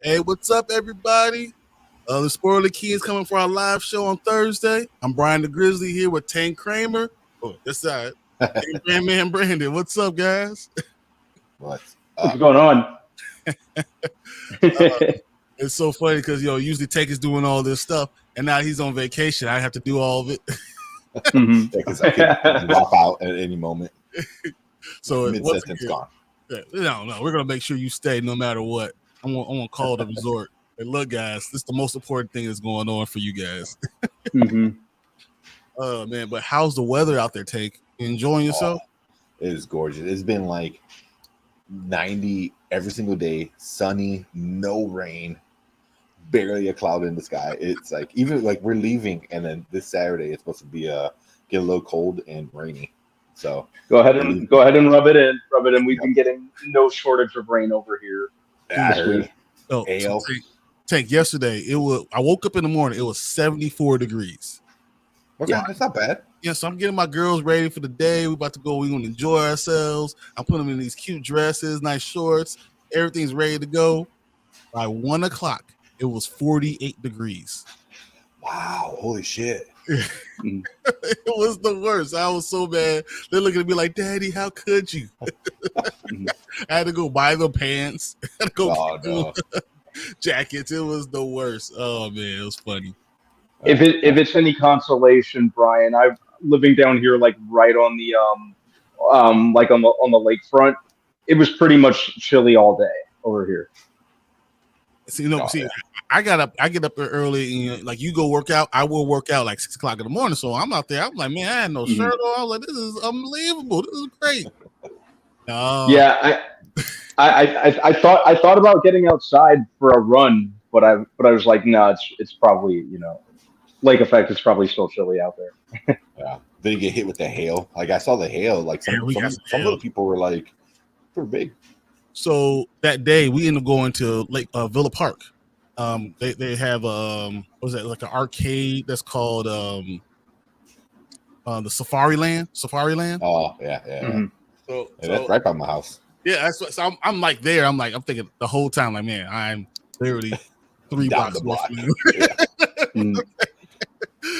Hey, what's up, everybody? The Spoiler Key is coming for our live show on Thursday. I'm Brian the Grizzly here with Tank Kramer. Oh, this side. Man, Brandon. What's up, guys? What's going on? It's so funny because usually Tank is doing all this stuff, and now he's on vacation. I have to do all of it. Because I can walk out at any moment. So mid-sentence gone. No, we're gonna make sure you stay no matter what. I'm gonna call the resort. Hey, look, guys, this is the most important thing that's going on for you guys. Oh man, but how's the weather out there, Tank? You enjoying yourself? It is gorgeous. It's been like 90 every single day, sunny, no rain, barely a cloud in the sky. It's like even like we're leaving, and then this Saturday it's supposed to be get a little cold and rainy. So go ahead and rub it in. We've been getting no shortage of rain over here. So Tank, yesterday I woke up in the morning, it was 74 degrees. Okay, yeah, that's not bad. Yeah, so I'm getting my girls ready for the day. We're about to go, we're gonna enjoy ourselves. I'm putting them in these cute dresses, nice shorts, everything's ready to go. By 1 o'clock, it was 48 degrees. Wow, holy shit. It was the worst. I was so bad. They're looking at me like, Daddy, how could you? I had to go buy the pants. I had to go jackets. It was the worst. Oh man, it was funny. If it's any consolation, Brian, I'm living down here like right on the like on the lakefront. It was pretty much chilly all day over here. I get up early, and like you go work out, I will work out like 6 o'clock in the morning. So I'm out there. I'm like, man, I had no shirt on. I was like, this is unbelievable. This is great. Yeah, I thought about getting outside for a run, but I was like, no, it's probably lake effect. It's probably still chilly out there. Yeah. Then you get hit with the hail. Like I saw the hail. Like some of the people were like, they're big. So that day we ended up going to Lake Villa Park. They have what was that, like an arcade that's called the Safari Land. Oh yeah. Mm-hmm. So that's right by my house. Yeah, so I'm like there. I'm thinking the whole time, like, man, I'm literally 3 blocks away from you.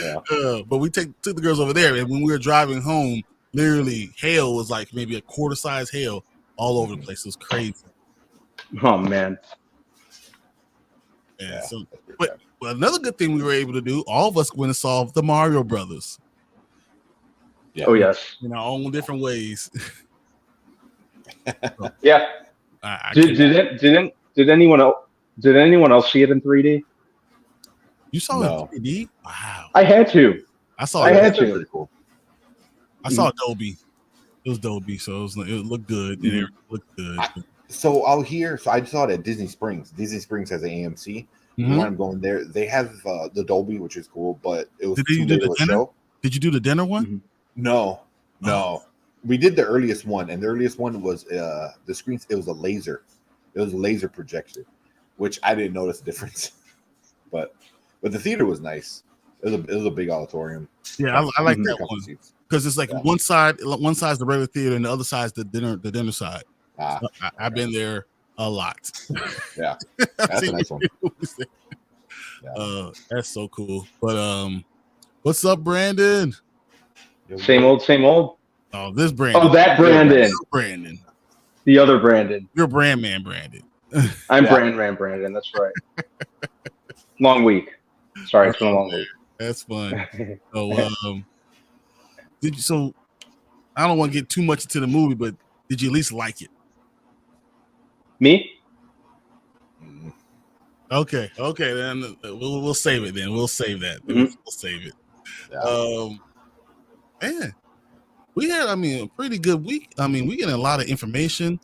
Yeah. But we took the girls over there, and when we were driving home, literally hail was like maybe a quarter size hail all over the place. It was crazy. Oh man. Yeah. So, but another good thing we were able to do, all of us went and saw the Mario Brothers. Yeah. Oh yes. In our own different ways. Yeah. Did anyone else see it in 3D? You saw it in 3D? Wow. I had to. I saw Pretty cool. I saw Dolby. It was Dolby, so it looked good. It looked good. So out here, I saw it at Disney Springs. Disney Springs has an AMC. When I'm going there, they have the Dolby, which is cool, but it was too late of a show. Did you do the dinner one? No. We did the earliest one, and the earliest one was the screens. It was a laser. It was a laser projector, which I didn't notice the difference. But the theater was nice. It was a big auditorium. Yeah, I like that one because it's like one side's the regular theater, and the other side's the dinner side. So I've been there a lot. Yeah, that's a nice one. That's so cool. But what's up, Brandon? Same old. Oh, this Brandon. Oh, that Brandon. Brandon. The other Brandon. You're brand man, Brandon. I'm Brandon. That's right. Long week. Sorry, it's been a long week. That's fun. So, So I don't want to get too much into the movie, but did you at least like it? Me? Okay. Then we'll save it. Then we'll save that. Mm-hmm. We'll save it. Man, we had, a pretty good week. We get a lot of information.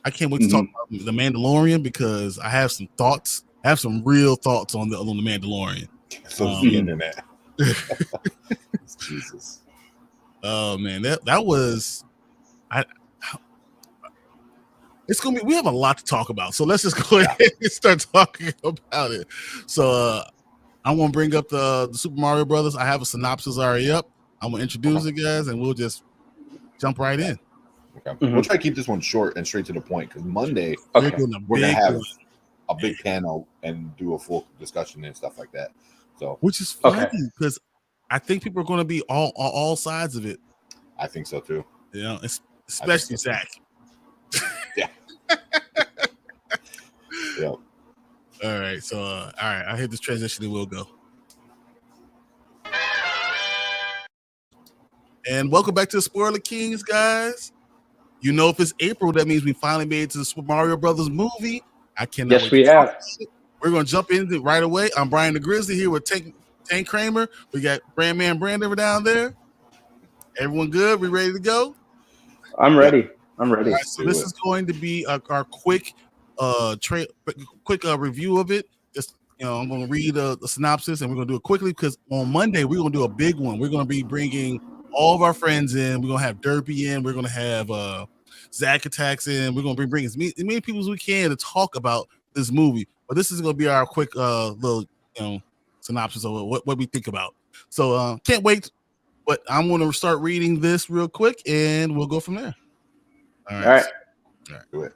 I can't wait to talk about the Mandalorian because I have some thoughts. I have some real thoughts on the Mandalorian. So the internet. Jesus. Oh man, that was. It's gonna be. We have a lot to talk about, so let's just go ahead and start talking about it. So I want to bring up the Super Mario Brothers. I have a synopsis already up. I'm gonna introduce it, guys, and we'll just jump right in. Okay. We'll try to keep this one short and straight to the point because Monday we're gonna have a big panel and do a full discussion and stuff like that. So, which is funny because I think people are going to be all sides of it. I think so too. Especially Zach. Yeah. All right. So, all right. I hit this transition and we'll go. And welcome back to the Spoiler Kings, guys. If it's April, that means we finally made it to the Super Mario Brothers movie. I cannot. Yes, we have. We're going to jump into it right away. I'm Brian the Grizzly here with Tank Kramer. We got Brandman Brandon down there. Everyone good? We ready to go? I'm ready. Right, so this is going to be our quick review of it. Just I'm going to read the synopsis and we're going to do it quickly because on Monday we're going to do a big one. We're going to be bringing all of our friends in. We're going to have Derpy in. We're going to have Zach Attacks in. We're going to be bringing as many people as we can to talk about this movie. But this is going to be our quick little synopsis of what we think about. So can't wait. But I'm going to start reading this real quick and we'll go from there. All right. Do it.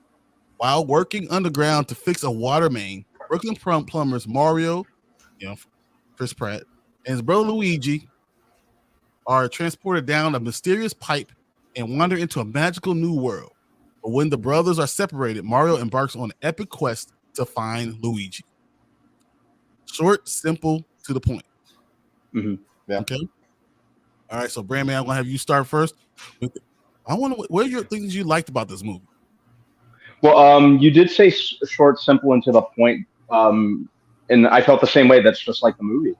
While working underground to fix a water main, Brooklyn plumbers Mario, Chris Pratt, and his brother Luigi are transported down a mysterious pipe and wander into a magical new world. But when the brothers are separated, Mario embarks on an epic quest to find Luigi. Short, simple, to the point. Mm-hmm. Yeah. Okay. All right. So, Brandman, I'm gonna have you start first. I want to. What are your things you liked about this movie? Well, you did say short, simple, and to the point. And I felt the same way. That's just like the movie.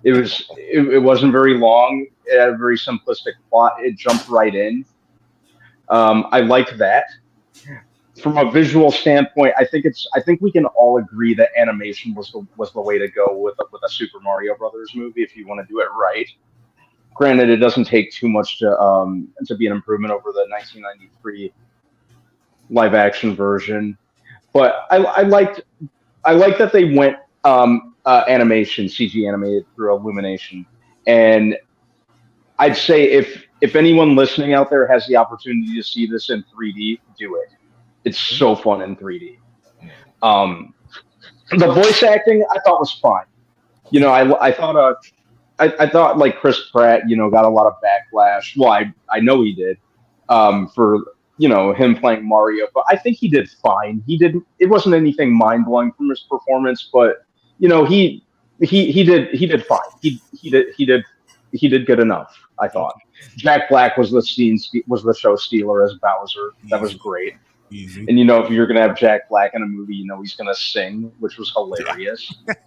It wasn't very long. It had a very simplistic plot. It jumped right in. I liked that. From a visual standpoint, I think we can all agree that animation was the way to go with a Super Mario Brothers movie if you want to do it right. Granted, it doesn't take too much to be an improvement over the 1993 live action version, but I liked that they went animation, CG animated through Illumination, and I'd say if anyone listening out there has the opportunity to see this in 3D, do it. It's so fun in 3D. The voice acting I thought was fine. I thought like Chris Pratt, got a lot of backlash. Well, I know he did for him playing Mario, but I think he did fine. It wasn't anything mind blowing from his performance, but he did fine. He did good enough. I thought Jack Black was the show stealer as Bowser. That was great. Easy. And if you're gonna have Jack Black in a movie, he's gonna sing, which was hilarious. It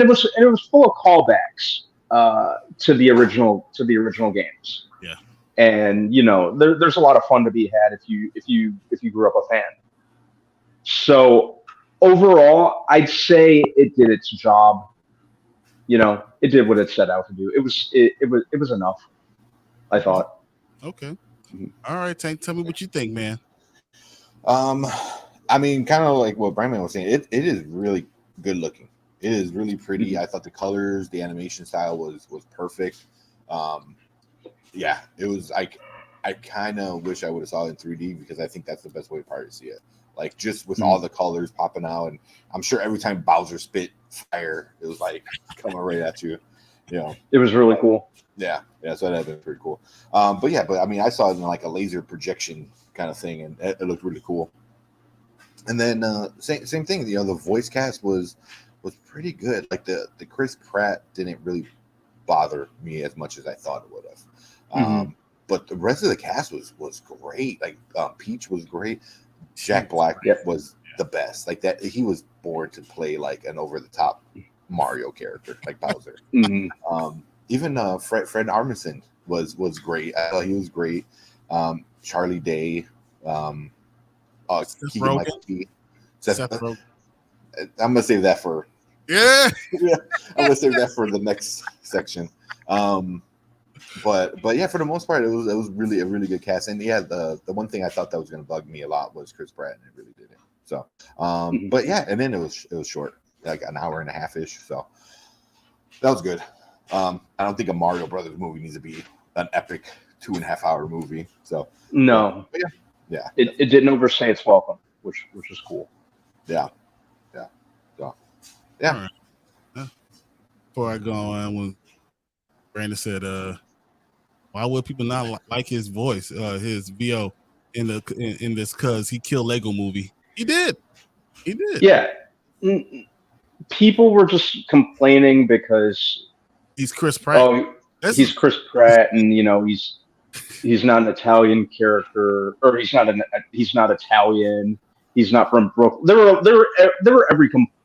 was full of callbacks to the original games. Yeah. And there's a lot of fun to be had if you grew up a fan. So overall, I'd say it did its job. It did what it set out to do. It was enough, I thought. Okay. All right, Tank, tell me what you think, man. Kind of like what Brian was saying. It is really good looking. It is really pretty. Mm-hmm. I thought the colors, the animation style was perfect. It was. I kind of wish I would have saw it in 3D because I think that's the best way to see it. like just with all the colors popping out, and I'm sure every time Bowser spit fire, it was like coming right at you. You know, it was really cool. Yeah, so that'd been pretty cool. But I mean, I saw it in like a laser projection kind of thing, and it looked really cool. And then same thing, you know, the voice cast was pretty good. Like the Chris Pratt didn't really bother me as much as I thought it would have. But the rest of the cast was great. Like Peach was great. Jack Black was the best. Like that, he was born to play like an over the top Mario character, like Bowser. Even Fred Armisen was great. I thought he was great. Charlie Day, Keegan-Michael. Seth Rogen. I'm gonna save that for I'm gonna save that for the next section. But yeah, for the most part, it was really a really good cast. And yeah, the one thing I thought that was gonna bug me a lot was Chris Pratt, and it really didn't. So, but yeah, and then it was short, like an hour and a half ish. So that was good. I don't think a Mario Brothers movie needs to be an epic 2.5 hour movie. So no, yeah, it didn't overstay its welcome, which is cool. Yeah. So yeah. Right. Before I go on, when Brandon said, "Why would people not like his voice, his VO in this? Because he killed Lego Movie. He did. Yeah, people were just complaining because." He's Chris Pratt. Oh, he's Chris Pratt, and you know he's not an Italian character, or he's not Italian. He's not from Brooklyn. There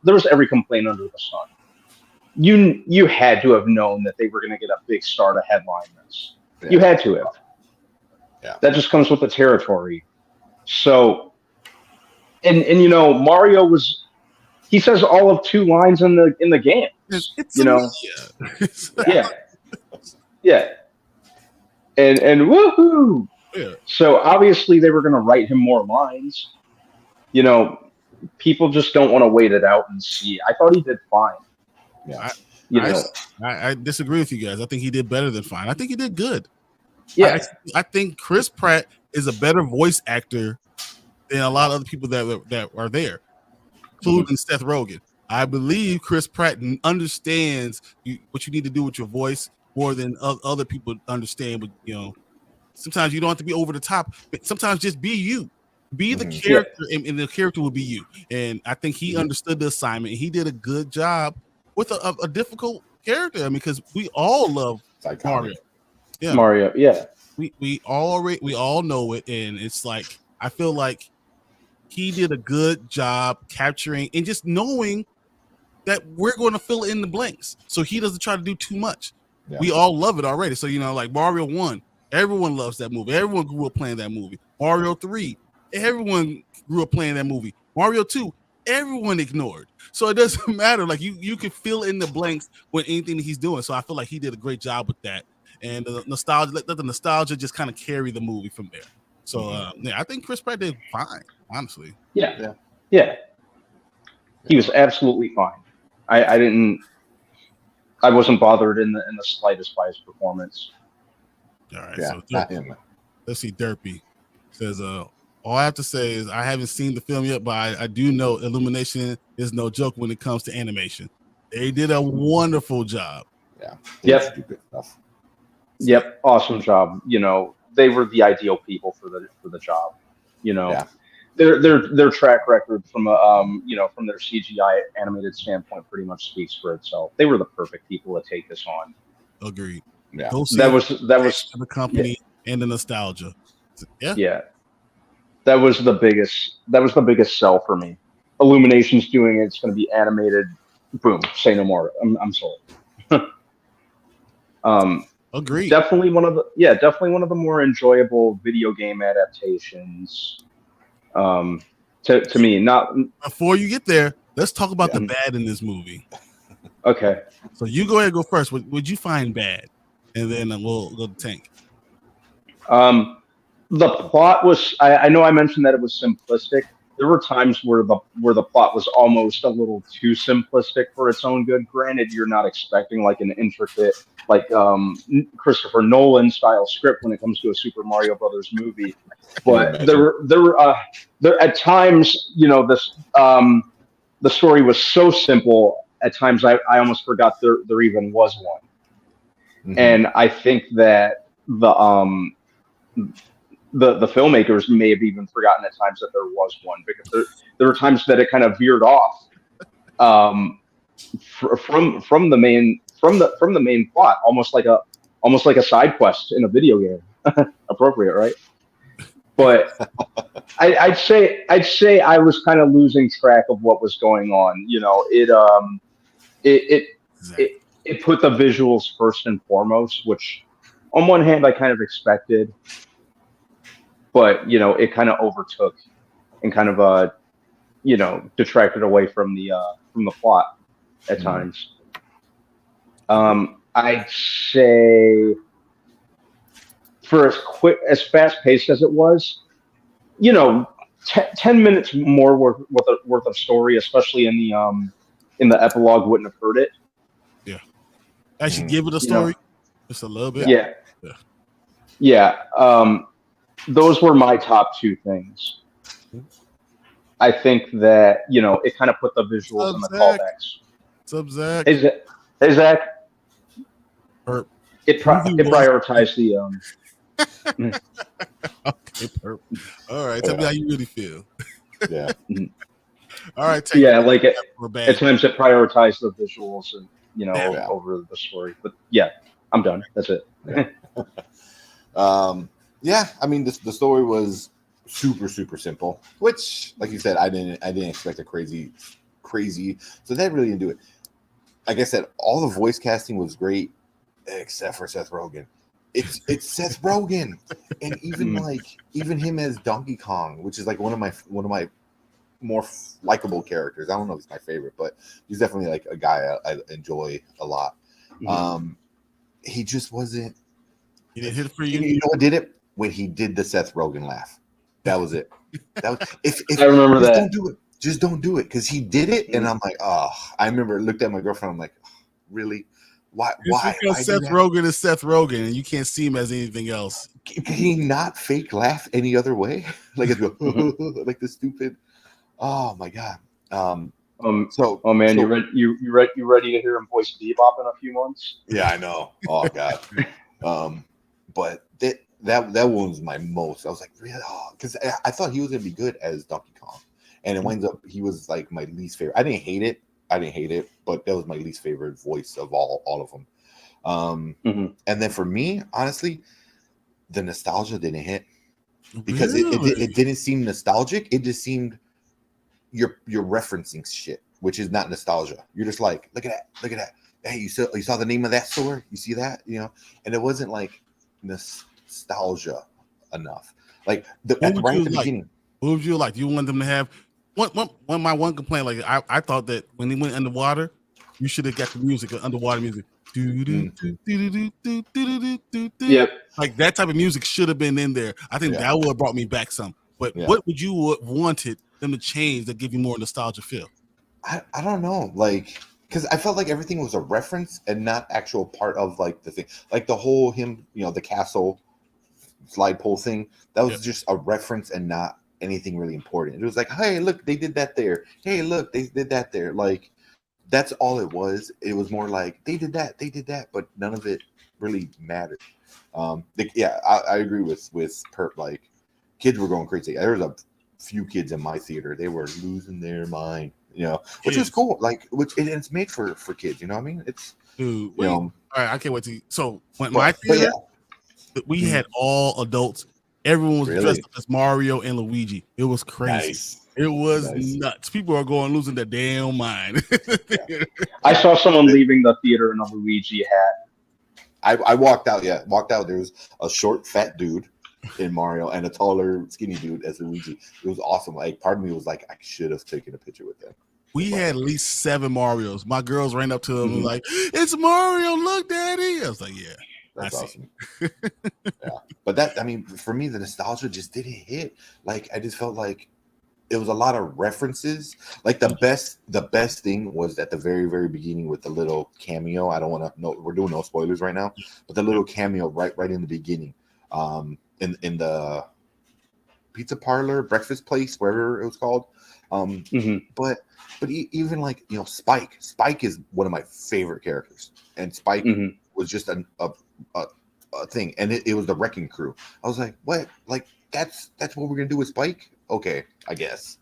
was every complaint under the sun. You had to have known that they were going to get a big star to headline this. Yeah. You had to have. Yeah. That just comes with the territory. So, and you know Mario he says all of 2 lines in the game. It's you know, yeah, and woohoo! Yeah. So obviously they were going to write him more lines. You know, people just don't want to wait it out and see. I thought he did fine. Yeah, I disagree with you guys. I think he did better than fine. I think he did good. Yeah, I think Chris Pratt is a better voice actor than a lot of other people that are there, including Seth Rogen. I believe Chris Pratt understands what you need to do with your voice more than other people understand. But you know, sometimes you don't have to be over the top. But sometimes just be you, be the character, and the character will be you. And I think he understood the assignment. He did a good job with a difficult character. I mean, because we all love Mario. Yeah, Mario. Yeah, we all know it, and it's like I feel like he did a good job capturing and just knowing that we're going to fill in the blanks. So he doesn't try to do too much. Yeah. We all love it already. So, you know, like Mario 1, everyone loves that movie. Everyone grew up playing that movie. Mario 3, everyone grew up playing that movie. Mario 2, everyone ignored. So it doesn't matter. Like you can fill in the blanks with anything that he's doing. So I feel like he did a great job with that. And the nostalgia just kind of carry the movie from there. So I think Chris Pratt did fine, honestly. Yeah. He was absolutely fine. I wasn't bothered in the slightest by his performance. All right, so let's see. Derpy says, all I have to say is I haven't seen the film yet, but I do know Illumination is no joke when it comes to animation. They did a wonderful job. Yeah. Yep. Stupid stuff. Yep. Awesome job. You know, they were the ideal people for the job. You know. Yeah. Their track record from from their CGI animated standpoint pretty much speaks for itself. They were the perfect people to take this on. Agreed. Yeah, that was the company and the nostalgia. Yeah, that was the biggest sell for me. Illumination's doing it. It's going to be animated. Boom. Say no more. I'm sold. Agreed. Definitely one of the more enjoyable video game adaptations. To me, not before you get there, let's talk about the bad in this movie. Okay. So you go ahead and go first. What would you find bad? And then we'll go to Tank. The plot was, I know I mentioned that it was simplistic, there were times where the plot was almost a little too simplistic for its own good. Granted, you're not expecting like an intricate, like Christopher Nolan style script when it comes to a Super Mario Brothers movie, but there at times, this the story was so simple. At times, I almost forgot there even was one. Mm-hmm. And I think that the filmmakers may have even forgotten at times that there was one, because there were times that it kind of veered off from the main plot, almost like a side quest in a video game. Appropriate, right? But I'd say I was kind of losing track of what was going on. It put the visuals first and foremost, which on one hand I kind of expected, but it kind of overtook and kind of detracted away from the plot at times. I'd say for as fast paced as it was, 10 minutes more worth of story, especially in the epilogue, wouldn't have hurt it. Yeah, actually give it a story, just a little bit. Yeah. Those were my top two things. I think that it kind of put the visuals and the callbacks. What's up, Zach? Hey, Zach. Perp. It prioritized the. Okay, Perp. All right, tell me how you really feel. Yeah. All right. Like at times it prioritized the visuals and over the story. But yeah, I'm done. That's it. Yeah. I mean, the story was super, super simple, which, like you said, I didn't expect a crazy, so that really didn't do it. Like I said, all the voice casting was great, except for Seth Rogen. It's Seth Rogen, and even him as Donkey Kong, which is like one of my more likable characters. I don't know if he's my favorite, but he's definitely like a guy I enjoy a lot. Mm-hmm. He just wasn't. He didn't hit it for you. You know what did it? When he did the Seth Rogen laugh. That was it. That was if I remember that. Don't do it. Just don't do it, because he did it, and I'm like, oh. I remember looked at my girlfriend. I'm like, oh, really? Why? Because Seth Rogen is Seth Rogen, and you can't see him as anything else. Can he not fake laugh any other way? Like it's like the stupid. Oh my god. You ready to hear him voice Bebop in a few months? Yeah, I know. Oh god. But that one was my most. I was like, really? Oh, because I thought he was gonna be good as Donkey Kong, and it winds up he was like my least favorite. I didn't hate it, but that was my least favorite voice of all of them. And then for me, honestly, the nostalgia didn't hit, because it didn't seem nostalgic. It just seemed you're referencing shit, which is not nostalgia. You're just like, look at that. Hey, you saw the name of that store? You see that? And it wasn't like nostalgia enough. Like right at the beginning. What would you like? You want them to have my one complaint? Like I thought that when they went underwater, you should have got the music, the underwater music. Yep. Like that type of music should have been in there. I think that would have brought me back some. But what would you have wanted them to change that give you more nostalgia feel? I don't know. Like, because I felt like everything was a reference and not actual part of like the thing. Like the whole the castle slide pole thing, that was just a reference and not anything really important. It was like, hey, look, they did that there. Hey, look, they did that there. Like, that's all it was. It was more like they did that, but none of it really mattered. I agree with Perp. Like, kids were going crazy. There was a few kids in my theater. They were losing their mind, which is cool. Like, it's made for kids. You know what I mean? It's all right. I can't wait to. So when my theater, we had all adults. Everyone was dressed up as Mario and Luigi. It was crazy. Nice. It was nuts. People are losing their damn mind. I saw someone leaving the theater in a Luigi hat. I walked out. Yeah, There was a short, fat dude in Mario and a taller, skinny dude as Luigi. It was awesome. Like, part of me was like, I should have taken a picture with them. We had at least 7 Marios. My girls ran up to them and like, "It's Mario! Look, Daddy!" I was like, "Yeah, that's awesome." But for me, the nostalgia just didn't hit. Like, I just felt like it was a lot of references. Like the best thing was at the very, very beginning with the little cameo. I don't want to know, we're doing no spoilers right now, but the little cameo right in the beginning, in the pizza parlor, breakfast place, wherever it was called. But even like, you know, Spike is one of my favorite characters, and Spike was just a thing, and it was the wrecking crew. I was like, what? Like that's what we're gonna do with Spike? Okay, I guess.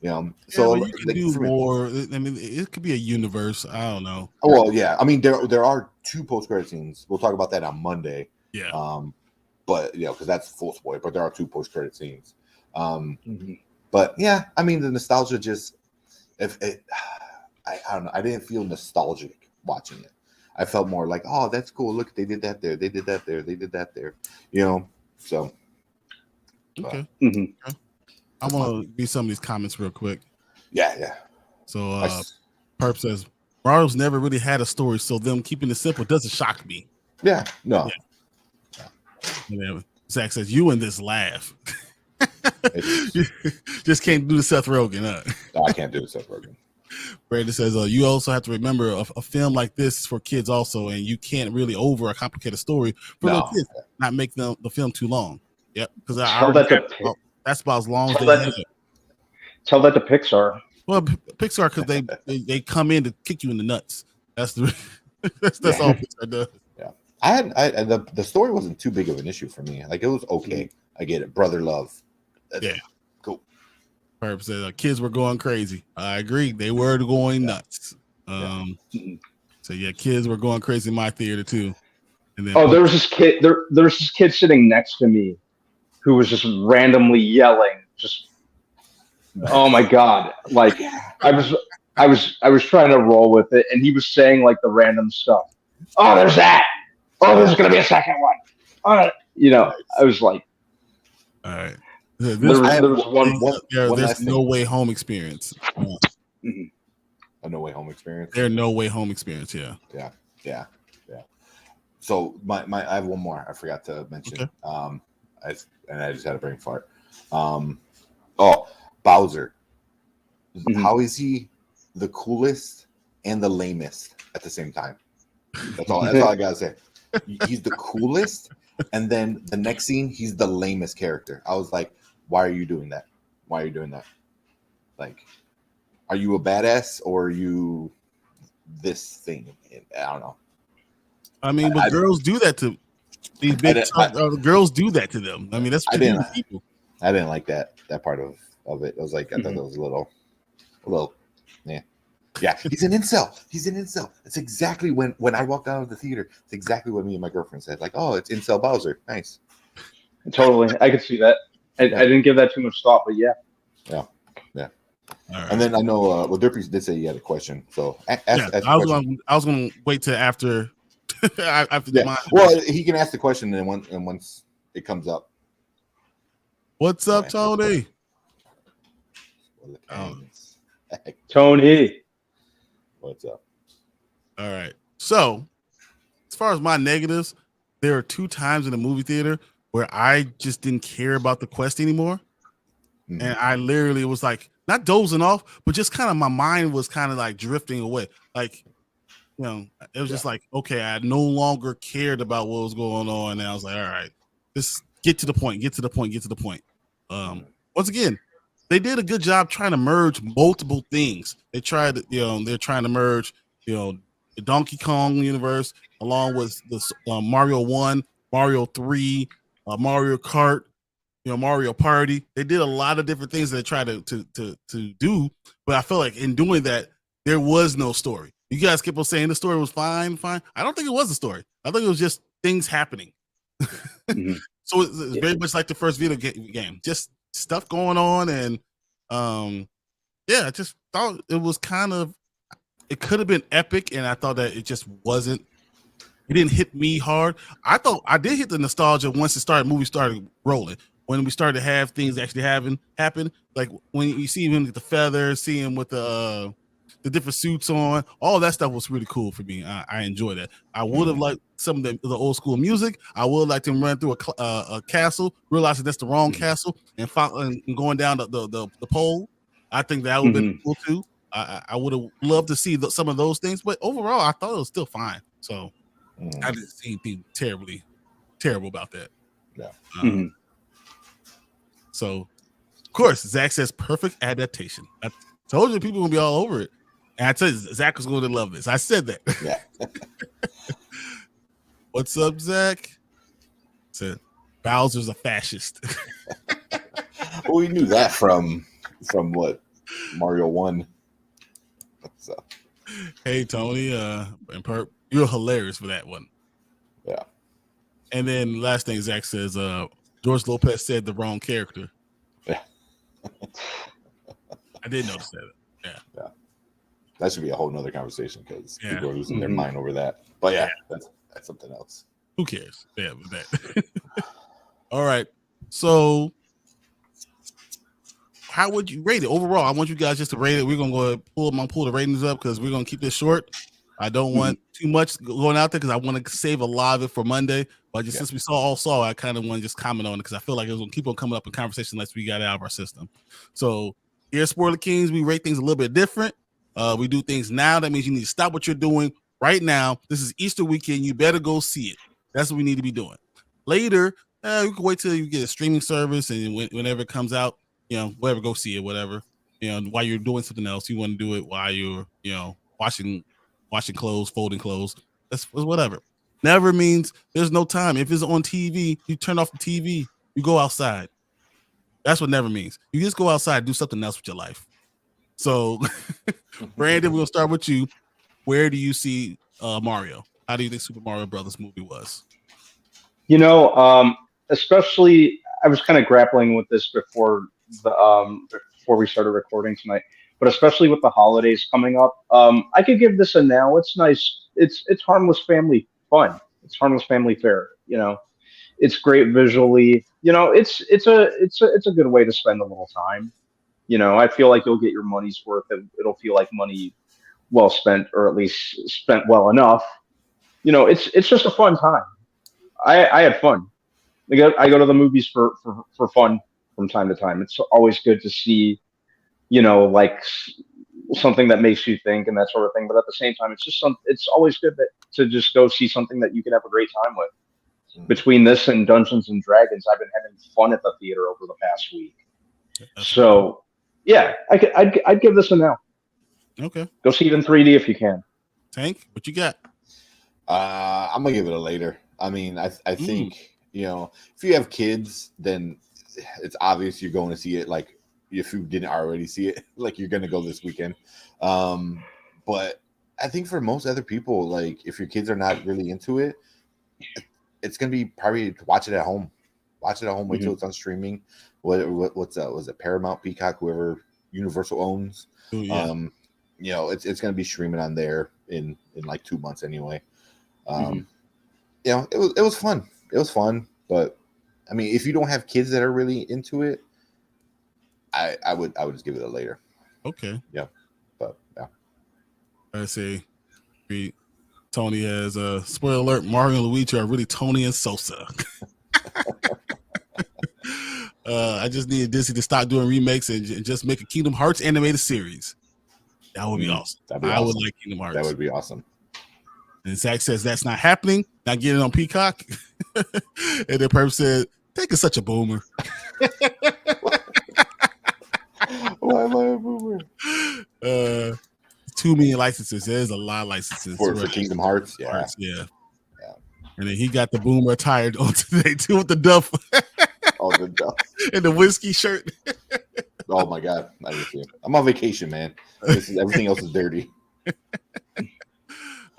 You know, so you can do more. I mean, it could be a universe. I don't know. Oh, well, yeah. I mean, there are 2 post-credit scenes. We'll talk about that on Monday. Yeah. But you know, because that's full spoiler. But there are 2 post-credit scenes. But yeah, I mean, the nostalgia just, I don't know. I didn't feel nostalgic watching it. I felt more like, oh, that's cool. Look, they did that there. They did that there. They did that there. You know, so. Okay. I want to read some of these comments real quick. Yeah. So, Perp says, Marvel's never really had a story, so them keeping it simple doesn't shock me. Yeah, no. Yeah. And then Zach says, you and this laugh. Just can't do the Seth Rogen. No, I can't do the Seth Rogen. Brandon says, you also have to remember a film like this is for kids also, and you can't really over a complicated story for little kids, not make the film too long. Yep, because that's about as long as they have it. Tell that to Pixar. Well, Pixar, because they come in to kick you in the nuts. That's all Pixar does. Yeah, the story wasn't too big of an issue for me. Like, it was okay. I get it, brother love. That's cool. Perp said kids were going crazy. I agree, they were going nuts. So yeah, kids were going crazy in my theater too. And then there was this kid. There was this kid sitting next to me who was just randomly yelling. Just, oh my god! Like I was trying to roll with it, and he was saying like the random stuff. Oh, there's that. Oh, there's gonna be a second one. You know, I was like, all right. There's No Way Home experience. A No Way Home experience. There's No Way Home experience. Yeah. So I have one more I forgot to mention. Okay. I just had a brain fart. Bowser. How is he the coolest and the lamest at the same time? That's all I gotta say. He's the coolest, and then the next scene, he's the lamest character. I was like, why are you doing that? Why are you doing that? Like, are you a badass or are you this thing? I don't know. I mean, but girls do that to these big girls do that to them. I mean, that's people. I didn't like that part of it. I was like, I thought that was a little, yeah. Yeah, he's an incel. It's exactly when I walked out of the theater. It's exactly what me and my girlfriend said. Like, oh, it's incel Bowser. Nice. Totally, I could see that. I didn't give that too much thought, but yeah. Right. And then I know, Derpy did say he had a question. So ask I was going to wait till after. Well, he can ask the question, and once it comes up. What's up, Tony? Tony. What's up? All right. So, as far as my negatives, there are 2 times in the movie theater where I just didn't care about the quest anymore. And I literally was like, not dozing off, but just kind of my mind was kind of like drifting away. Like, you know, it was just like, okay, I no longer cared about what was going on. And I was like, all right, just get to the point. Once again, they did a good job trying to merge multiple things. They're trying to merge, the Donkey Kong universe along with the Mario 1, Mario 3, Mario Kart, Mario Party. They did a lot of different things that they tried to do, but I feel like in doing that, there was no story. You guys kept on saying the story was fine. I don't think it was a story. I think it was just things happening. So it's very much like the first video game, just stuff going on, and I just thought it was it could have been epic, and I thought that it just wasn't. It didn't hit me hard. I thought I did hit the nostalgia once the movie started rolling. When we started to have things actually happen, like when you see him with the feathers, see him with the the different suits on, all that stuff was really cool for me. I enjoyed that. I would have liked some of the old school music. I would have liked him run through a castle, realizing that's the wrong castle, and going down the pole. I think that would have been cool too. I would have loved to see some of those things, but overall, I thought it was still fine. So I didn't see anything terrible about that. Yeah. So, of course, Zach says perfect adaptation. I told you people gonna be all over it, and I tell you, Zach was going to love this. I said that. Yeah. What's up, Zach? Said Bowser's a fascist. Well, we knew that from what Mario 1. So. Hey Tony, and Perp, you're hilarious for that one. Yeah. And then last thing Zach says, George Lopez said the wrong character. Yeah. I did notice that. Yeah. That should be a whole nother conversation because people are losing their Mm-hmm. mind over that. But that's something else. Who cares? Yeah, with that. All right. So how would you rate it overall? I want you guys just to rate it. We're gonna go pull the ratings up because we're gonna keep this short. I don't want too much going out there because I want to save a lot of it for Monday. But just since we saw, I kind of want to just comment on it because I feel like it was gonna keep on coming up in conversation unless we got it out of our system. So here at Spoiler Kings, we rate things a little bit different. We do things now. That means you need to stop what you're doing right now. This is Easter weekend. You better go see it. That's what we need to be doing. Later, you can wait till you get a streaming service and whenever it comes out, whatever, go see it, whatever. While you're doing something else, you want to do it while you're, washing clothes, folding clothes. That's whatever. Never means there's no time. If it's on TV, you turn off the TV. You go outside. That's what never means. You just go outside and do something else with your life. So, Brandon, we'll start with you. Where do you see Mario? How do you think Super Mario Brothers movie was? Especially, I was kind of grappling with this before we started recording tonight, but especially with the holidays coming up, I could give this a now. It's nice. It's harmless family fun. It's harmless family fare. It's great visually. It's a good way to spend a little time. I feel like you'll get your money's worth. It'll feel like money well spent, or at least spent well enough. It's just a fun time. I had fun. I go to the movies for fun from time to time. It's always good to see, like something that makes you think and that sort of thing. But at the same time, it's always good to just go see something that you can have a great time with. Between this and Dungeons and Dragons, I've been having fun at the theater over the past week. So, yeah, I'd give this a now. Okay. Go see it in 3D if you can. Tank, what you got? I'm gonna give it a later. I mean, I think if you have kids, then it's obvious you're going to see it. Like if you didn't already see it, like you're gonna go this weekend. But I think for most other people, like if your kids are not really into it, it's gonna be probably to watch it at home. Watch it at home. Wait till it's on streaming. What's was it Paramount, Peacock, whoever Universal owns? Ooh, yeah. It's gonna be streaming on there in like 2 months anyway. It was fun. It was fun, but I mean, if you don't have kids that are really into it, I would just give it a later. Okay. Yeah, but yeah. I say, Tony has a spoiler alert. Mario and Luigi are really Tony and Sosa. I just need Disney to stop doing remakes and just make a Kingdom Hearts animated series. That would be awesome. I would like Kingdom Hearts. That would be awesome. And Zach says that's not happening. Not getting on Peacock. And then Perp said, "Take is such a boomer." Why am I a boomer? 2 million licenses. There's a lot of licenses for Kingdom Hearts. Yeah. Yeah. And then he got the boomer attired on today too with the duff. Oh, the duff. And the whiskey shirt. Oh my God. I didn't see it. I'm on vacation, man. Everything else is dirty.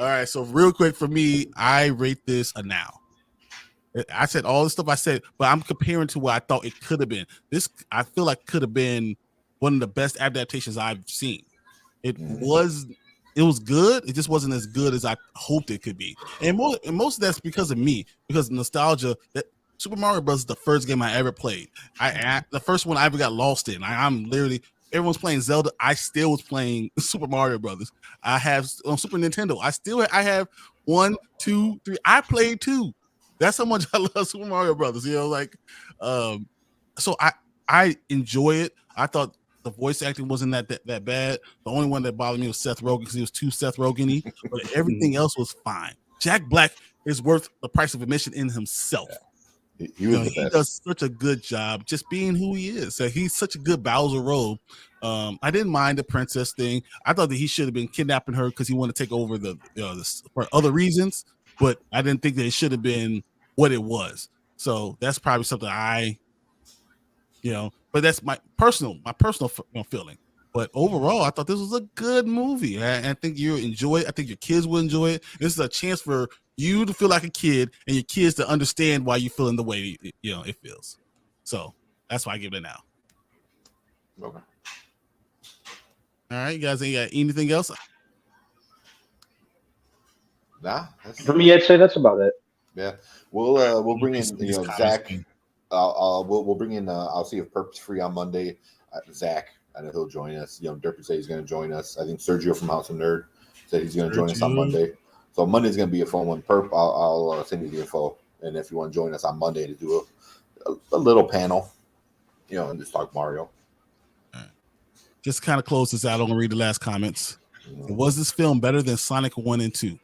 All right, so real quick for me, I rate this a now. I said all the stuff I said, but I'm comparing to what I thought it could have been. This I feel like could have been one of the best adaptations I've seen. It was good. It just wasn't as good as I hoped it could be. And most of that's because of me, because nostalgia. That Super Mario Bros. Is the first game I ever played. The first one I ever got lost in. I'm literally everyone's playing Zelda, I still was playing Super Mario Brothers. I have on Super Nintendo. I have 1, 2, 3. I played 2. That's how much I love Super Mario Brothers. So I enjoy it. I thought the voice acting wasn't that bad. The only one that bothered me was Seth Rogen because he was too Seth Rogen-y, but everything else was fine. Jack Black is worth the price of admission in himself. Yeah. He does such a good job just being who he is. So he's such a good Bowser role. I didn't mind the princess thing. I thought that he should have been kidnapping her because he wanted to take over for other reasons, but I didn't think that it should have been what it was. So that's probably something but that's my personal feeling. But overall, I thought this was a good movie. I think you'll enjoy it. I think your kids will enjoy it. This is a chance for you to feel like a kid and your kids to understand why you're feeling the way it feels. So that's why I give it a now. Okay. All right, you guys, anything else? Nah. For me, I'd say that's about it. Yeah, we'll bring in Zach. We'll bring in. I'll see if Perp's free on Monday. Zach, I know he'll join us. Derpy said he's going to join us. I think Sergio from House of Nerd said he's going to join us on Monday. So Monday's going to be a fun one. Perp, I'll send you the info, and if you want to join us on Monday to do a little panel, and just talk Mario. Just kind of close this out. I'm going to read the last comments. Was this film better than Sonic 1 and 2?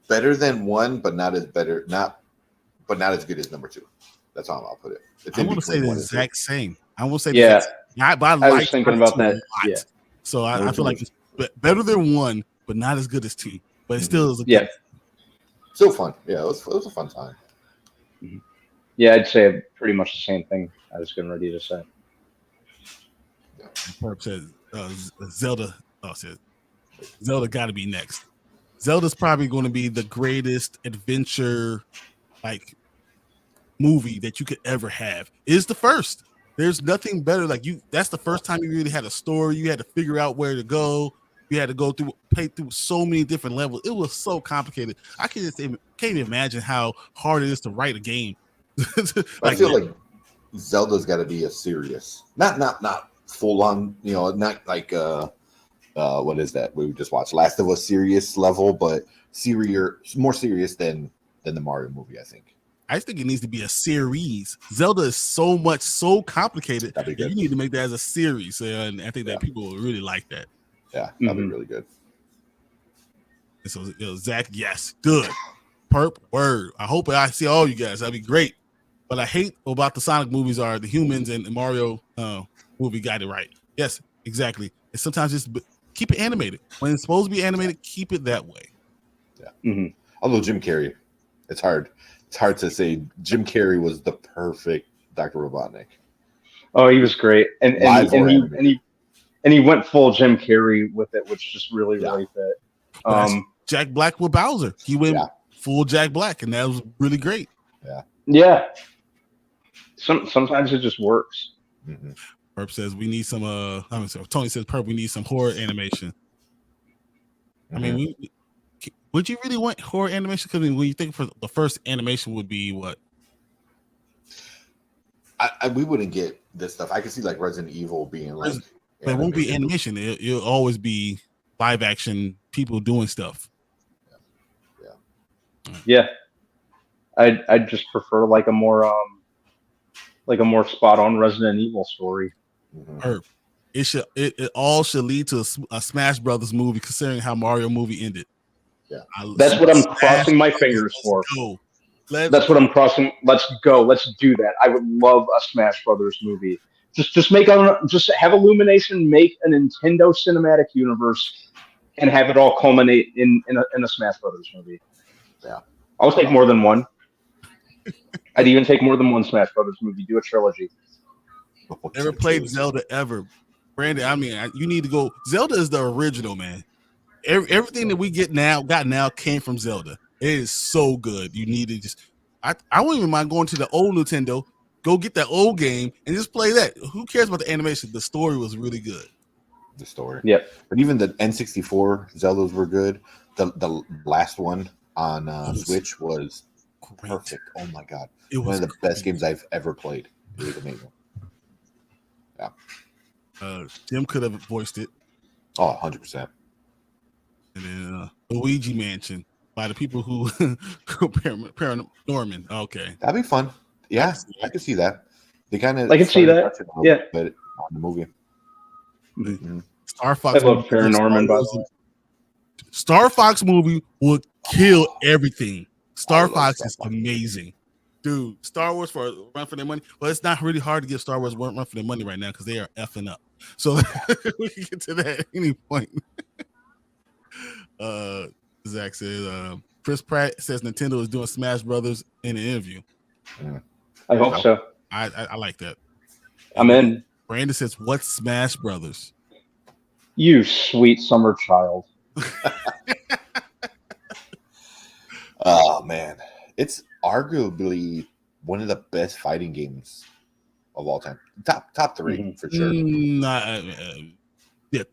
Better than 1, but not as good as number 2. That's how I'll put it. I want to say the exact same. I will say I was thinking about that. Yeah. So I feel like it's better than 1, but not as good as 2. But it still is still fun. Yeah, it was a fun time. Mm-hmm. Yeah, I'd say pretty much the same thing I was getting ready to say. Perp says Zelda. Zelda got to be next. Zelda's probably going to be the greatest adventure movie that you could ever have. It's the first. There's nothing better. That's the first time you really had a story. You had to figure out where to go. You had to pay through so many different levels. It was so complicated. I can't even imagine how hard it is to write a game. I feel like Zelda's got to be a serious, not full on, not like what is that we just watched, Last of Us serious level, but more serious than the Mario movie. I think it needs to be a series. Zelda is so complicated that you need to make that as a series, and I think that people will really like that. Yeah, that'd be really good. And so Zach, yes, good. Perp, word. I hope I see all you guys. That'd be great. But I hate about the Sonic movies are the humans and the Mario movie got it right. Yes, exactly. And sometimes just keep it animated. When it's supposed to be animated, keep it that way. Yeah. Mm-hmm. Although Jim Carrey, it's hard. It's hard to say Jim Carrey was the perfect Dr. Robotnik. Oh, he was great, and he went full Jim Carrey with it, which just really fit. Jack Black with Bowser. He went full Jack Black, and that was really great. Yeah. Yeah. Sometimes it just works. Mm-hmm. Perp says we need some. Tony says Perp, we need some horror animation. Mm-hmm. I mean, would you really want horror animation? Because when you think for the first animation would be what? We wouldn't get this stuff. I could see like Resident Evil being like, but it won't be animation. It'll always be live action people doing stuff. Yeah. I'd just prefer like a more spot on Resident Evil story. Mm-hmm. It all should lead to a Smash Brothers movie, considering how Mario movie ended. Yeah, that's what I'm crossing my fingers for. That's what I'm crossing. Let's go. Let's do that. I would love a Smash Brothers movie. Just have Illumination make a Nintendo cinematic universe and have it all culminate in a Smash Brothers movie. Yeah, I'll take more than one. I'd even take more than one Smash Brothers movie. Do a trilogy. Never played Zelda ever, Brandon. I mean, you need to go. Zelda is the original, man. Everything that we got now came from Zelda. It is so good. You need to I wouldn't even mind going to the old Nintendo, go get that old game and just play that. Who cares about the animation? The story was really good. The story. Yep. But even the N64 Zeldas were good. The last one on Switch was perfect. Oh my God. It was one of the best games I've ever played. It was amazing. Yeah. Jim could have voiced it. Oh, 100%. And then Luigi Mansion by the people who Paranorman. Okay. That'd be fun. Yeah, I can see that. They kind of I can see that. Yeah. But on the movie. Mm-hmm. Star Fox. I love Paranorman, by the way. Star Fox movie would kill everything. Star Fox is amazing. Dude, Star Wars for a run for their money. Well, it's not really hard to give Star Wars a run for their money right now because they are effing up. So we can get to that at any point. Zach says, Chris Pratt says Nintendo is doing Smash Brothers in an interview. I hope so. I like that. I'm in. Brandon says, what's Smash Brothers? You sweet summer child. Oh, man. It's arguably one of the best fighting games of all time. Top three, for sure. Yeah,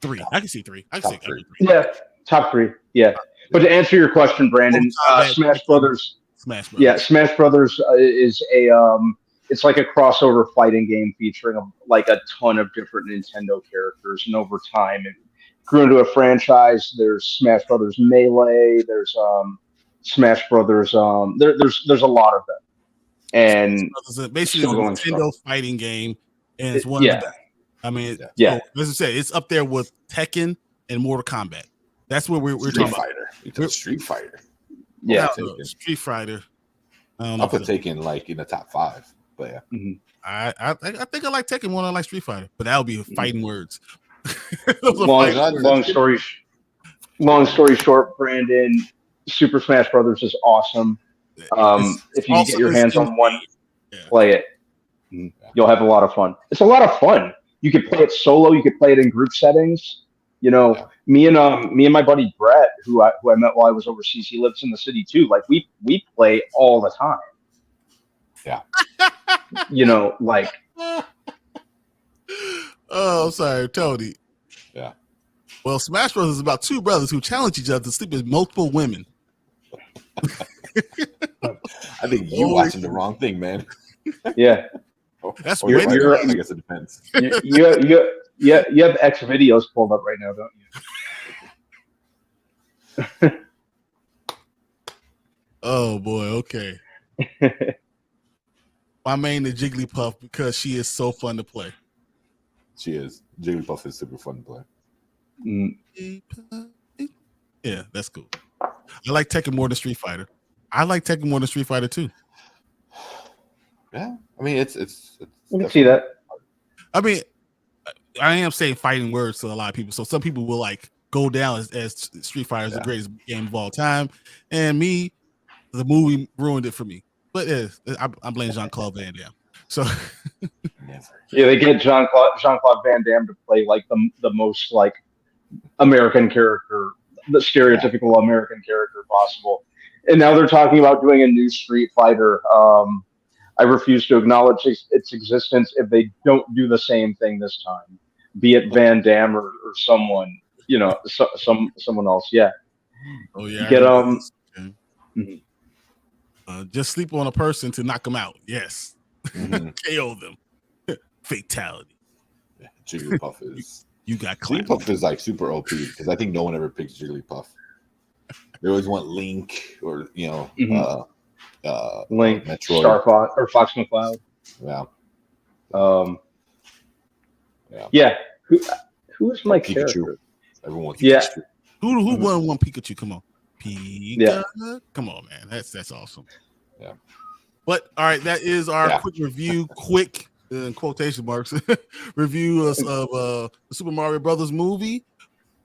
three. I can see three. I can see three. Yeah, top three. Yeah. But to answer your question, Brandon, Smash Brothers. Yeah, Smash Brothers is it's like a crossover fighting game featuring like a ton of different Nintendo characters, and over time it grew into a franchise. There's Smash Brothers Melee. There's Smash Brothers. There's a lot of them, and basically it's a Nintendo fighting game, and it's one of the best. I mean, as I said, it's up there with Tekken and Mortal Kombat. That's what we're talking about. Street Fighter. Yeah, Street Fighter. I'll put Tekken like in the top 5. But yeah, I think I like Tekken more than I like Street Fighter, but that would be fighting words. long story short, Brandon, Super Smash Brothers is awesome. If you can get your hands on one, play it. You'll have a lot of fun. It's a lot of fun. You could play it solo. You could play it in group settings. You know, me and my buddy Brett, who I met while I was overseas, he lives in the city too. Like we play all the time. Yeah. You know, like. Oh, sorry, Tony. Yeah. Well, Smash Bros. Is about two brothers who challenge each other to sleep with multiple women. I think you're watching the wrong thing, man. Yeah. That's I guess it depends. You have X videos pulled up right now, don't you? Oh boy, okay. My main is Jigglypuff because she is so fun to play. She is. Jigglypuff is super fun to play. Yeah, that's cool. I like Tekken more than Street Fighter. I like Tekken more than Street Fighter too. Yeah, I mean it's you can see that. I mean, I am saying fighting words to a lot of people, so some people will like go down as Street Fighter is the greatest game of all time, and me, the movie ruined it for me. But I'm blaming Jean-Claude Van Damme. So they get Jean-Claude Van Damme to play like the most like American character, the stereotypical American character possible. And now they're talking about doing a new Street Fighter. I refuse to acknowledge its existence if they don't do the same thing this time, be it Van Damme or someone, you know, someone else. Yeah. Oh yeah. Get just sleep on a person to knock them out. Yes. KO them. Fatality. Yeah, Jigglypuff is. You got clapped. Jigglypuff is like super OP because I think no one ever picks Jigglypuff. They always want Link or Link, Metroid. Star Fox or Fox McCloud. Yeah. Yeah. Who is my Pikachu. character? Everyone wants Pikachu. Yeah. Who won one Pikachu? Come on. Pika. Come on, man. That's awesome. Yeah. But all right, that is our quick review, quick in quotation marks review of the Super Mario Brothers movie.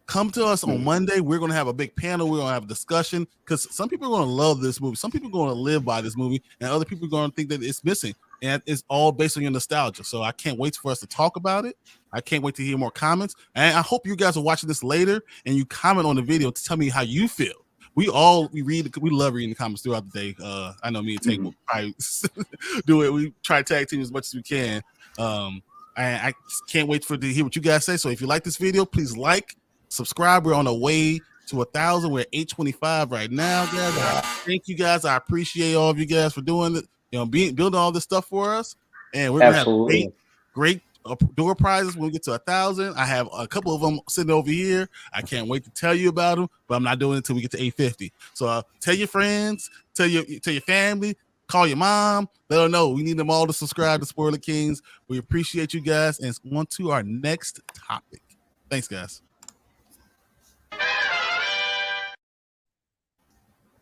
Come to us on Monday. We're going to have a big panel. We're going to have a discussion because some people are going to love this movie. Some people are going to live by this movie, and other people are going to think that it's missing. And it's all based on your nostalgia. So I can't wait for us to talk about it. I can't wait to hear more comments. And I hope you guys are watching this later and you comment on the video to tell me how you feel. We love reading the comments throughout the day. I know me and Tank will probably do it. We try to tag team as much as we can. I can't wait to hear what you guys say. So if you like this video, please like, subscribe. We're on the way to 1,000. We're at 825 right now, guys. Thank you guys. I appreciate all of you guys for doing it. Building all this stuff for us. And we're gonna have great door prizes when we get to 1,000. I have a couple of them sitting over here. I can't wait to tell you about them, but I'm not doing it until we get to 850. So tell your friends, tell your family, call your mom, let her know. We need them all to subscribe to Spoiler Kings. We appreciate you guys, and on to our next topic. Thanks, guys.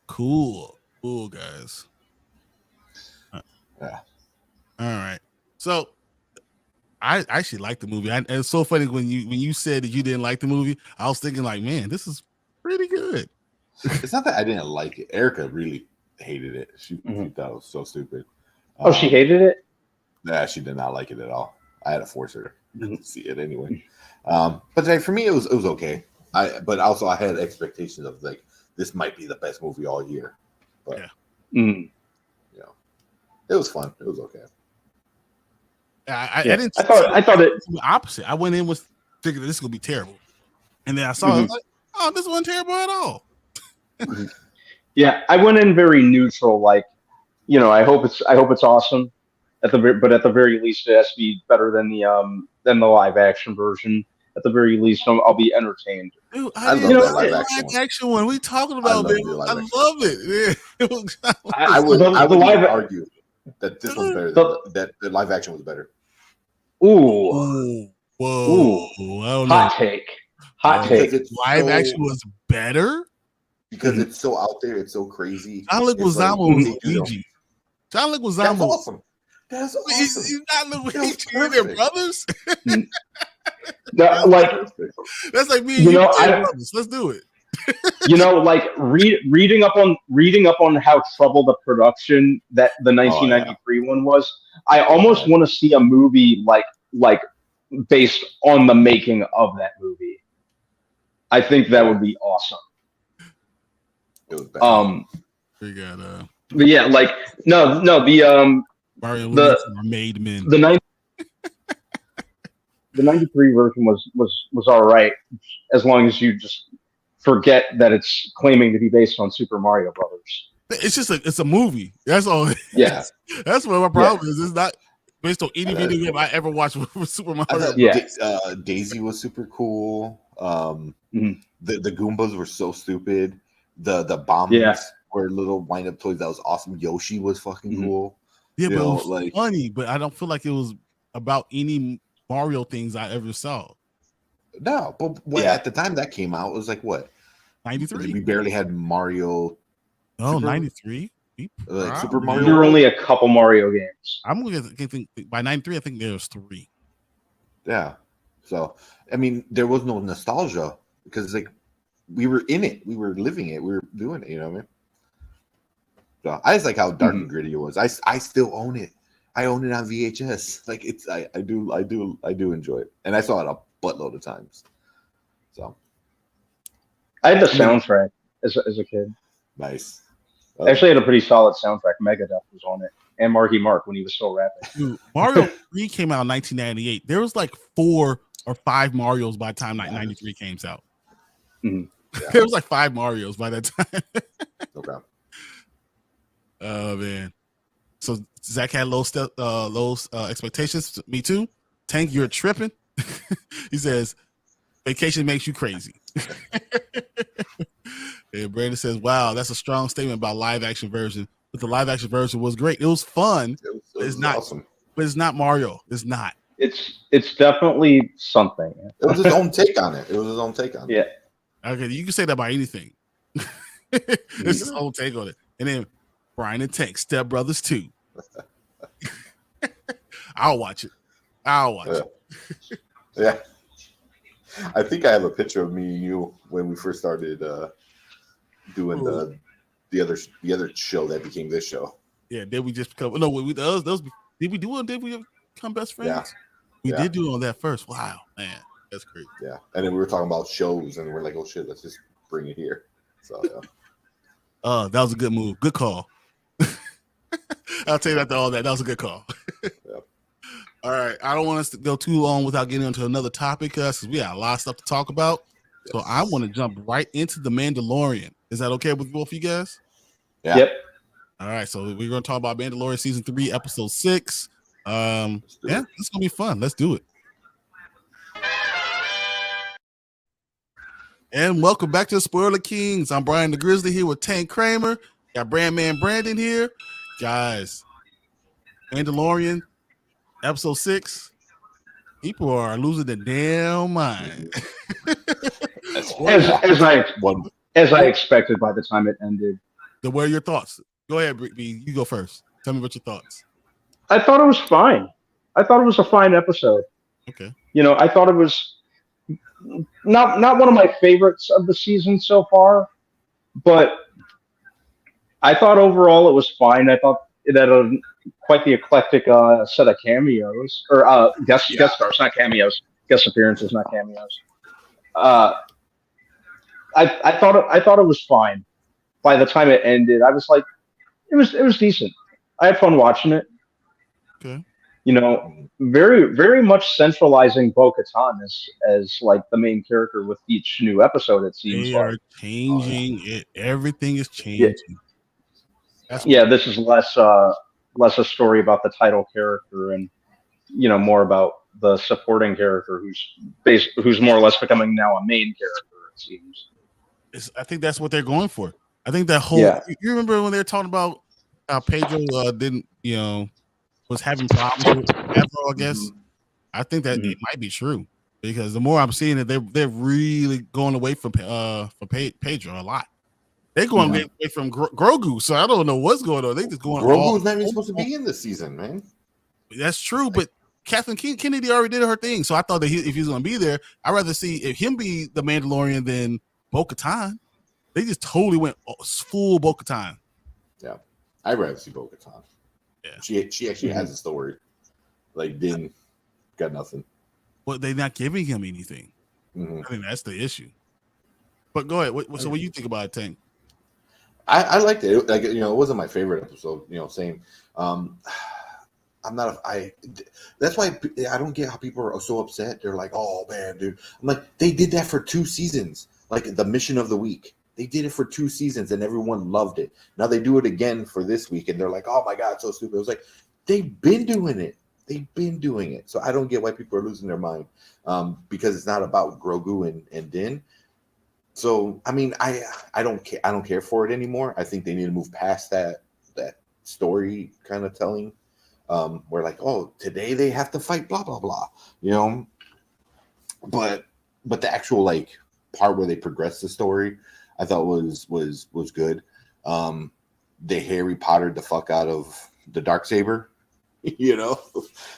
Cool, guys. Yeah. All right. So I actually like the movie. And it's so funny when you said that you didn't like the movie. I was thinking like, man, this is pretty good. It's not that I didn't like it. Erica really hated it. She thought it was so stupid. Oh, she hated it? Yeah, she did not like it at all. I had to force her to see it anyway. But like, for me, it was okay. But also I had expectations of like this might be the best movie all year. But you know, it was fun. It was okay. I didn't. I thought it was the opposite. I went in with thinking this is gonna be terrible, and then I saw it. I was like, oh, this wasn't terrible at all. Yeah, I went in very neutral. Like, you know, I hope it's awesome. But at the very least, it has to be better than the live action version. At the very least, I'll be entertained. Dude, I love that live action one. We talking about, man. I love it. Yeah. I would argue that this was better. That the live action was better. Ooh. Whoa. I don't know. Hot take. Live action was better? Because it's so out there, it's so crazy. John Leguizamo was Luigi. John Leguizamo. That's awesome. That's awesome. He's not Luigi. They're brothers. No, like that's like me and you brothers. Let's do it. You know, like reading up on how troubled the production that the 1993 one was. I almost want to see a movie like based on the making of that movie. I think that would be awesome. It was bad. We got but yeah, like no the Mario made men. The 93 version was all right, as long as you just forget that it's claiming to be based on Super Mario Brothers. It's just it's a movie. That's all. Yeah, that's what my problem is. It's not based on any video game I ever watched with Super Mario. Daisy was super cool. The Goombas were so stupid. The bombs were little wind-up toys. That was awesome. Yoshi was fucking cool. Yeah, but it was funny. But I don't feel like it was about any Mario things I ever saw. No, but at the time that came out, it was like what? 93. We barely had Mario. Oh, 93. Super Mario. There were only a couple Mario games. I'm going to think by 93, I think there was 3. Yeah. So, I mean, there was no nostalgia because like we were in it, we were living it, we were doing it. You know what I mean? So I just like how dark and gritty it was. I still own it. I own it on VHS. Like it's I do enjoy it, and I saw it a buttload of times. So I had the soundtrack as a kid. Nice. I actually had a pretty solid soundtrack. Megadeth was on it, and Marky Mark when he was still rapping. Dude, Mario 3 came out in 1998. There was like 4 or 5 Marios by the time 93 came out. Yeah. There was like 5 Marios by that time. Okay. Oh man. So Zach had low expectations. Me too. Tank, you're tripping. He says, vacation makes you crazy. And Brandon says, wow, that's a strong statement about live action version. But the live action version was great. It was fun. It was not awesome. But it's not Mario. It's not. It's definitely something. It was his own take on it. Yeah. Okay, you can say that about anything. It's his own take on it. And then Brian and Tank, Step Brothers 2. I'll watch it. Yeah. I think I have a picture of me and you when we first started doing the other show that became this show. Yeah, did we just become did we become best friends? Yeah. We did do it on that first. Wow, man. That's crazy. Yeah. And then we were talking about shows and we're like, oh shit, let's just bring it here. So yeah. That was a good move. Good call. I'll tell you after all that. That was a good call. Yeah. All right. I don't want us to go too long without getting into another topic because we got a lot of stuff to talk about. Yes. So I want to jump right into The Mandalorian. Is that okay with both of you guys? Yeah. Yep. All right. So we're going to talk about Mandalorian Season 3, Episode 6. Yeah, it's gonna be fun. Let's do it. And welcome back to the Spoiler Kings. I'm Brian the Grizzly here with Tank Kramer. Got Brandman Brandon here. Guys, Mandalorian, episode 6. People are losing their damn mind. As I expected by the time it ended. So what are your thoughts? Go ahead, B. You go first. Tell me what your thoughts. I thought it was fine. I thought it was a fine episode. Okay. I thought it was not one of my favorites of the season so far, but I thought overall it was fine. I thought it had quite the eclectic set of cameos or guest stars, not cameos, guest appearances, not cameos. I thought it was fine. By the time it ended, I was like, it was decent. I had fun watching it. Okay. Very, very much centralizing Bo-Katan as like the main character with each new episode. It seems they are changing it. Everything is changing. This is less a story about the title character and more about the supporting character who's more or less becoming now a main character. It seems. I think that's what they're going for. I think that whole. You remember when they were talking about how Pedro didn't was having problems with Favreau, I guess. Mm-hmm. I think that it might be true because the more I'm seeing it, they're really going away from Pedro a lot. They're going away from Grogu, so I don't know what's going on. They just going. Grogu's not even supposed to be in this season, man. That's true, but Kathleen Kennedy already did her thing, so I thought that if he's going to be there, I'd rather see him be the Mandalorian than Bo-Katan. They just totally went full Bo-Katan. Yeah, I'd rather see Bo-Katan. Yeah, she actually has a story. Like, Din got nothing. Well, they're not giving him anything. Mm-hmm. I think that's the issue. But go ahead. So, what do you think about it, Tank? I liked it. Like, it wasn't my favorite episode. Same. I'm not. That's why I don't get how people are so upset. They're like, "Oh man, dude." I'm like, they did that for 2 seasons. Like the mission of the week. They did it for 2 seasons and everyone loved it. Now they do it again for this week and they're like, oh my God, so stupid. It was like, they've been doing it. So I don't get why people are losing their mind because it's not about Grogu and Din. So, I mean, I don't care. I don't care for it anymore. I think they need to move past that story kind of telling where like, oh, today they have to fight, blah, blah, blah, but the actual like part where they progress the story, I thought was good. They Harry Pottered the fuck out of the Darksaber,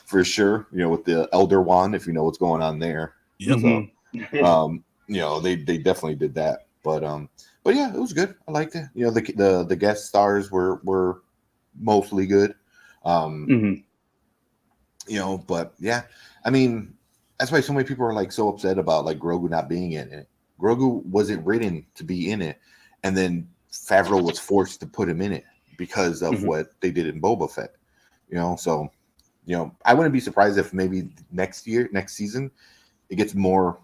for sure. With the Elder Wand, if you know what's going on there. Mm-hmm. So, they definitely did that. But yeah, it was good. I liked it. The guest stars were mostly good. But yeah, I mean, that's why so many people are like so upset about like Grogu not being in it. Grogu wasn't written to be in it, and then Favreau was forced to put him in it because of what they did in Boba Fett. So I wouldn't be surprised if maybe next season, it gets more.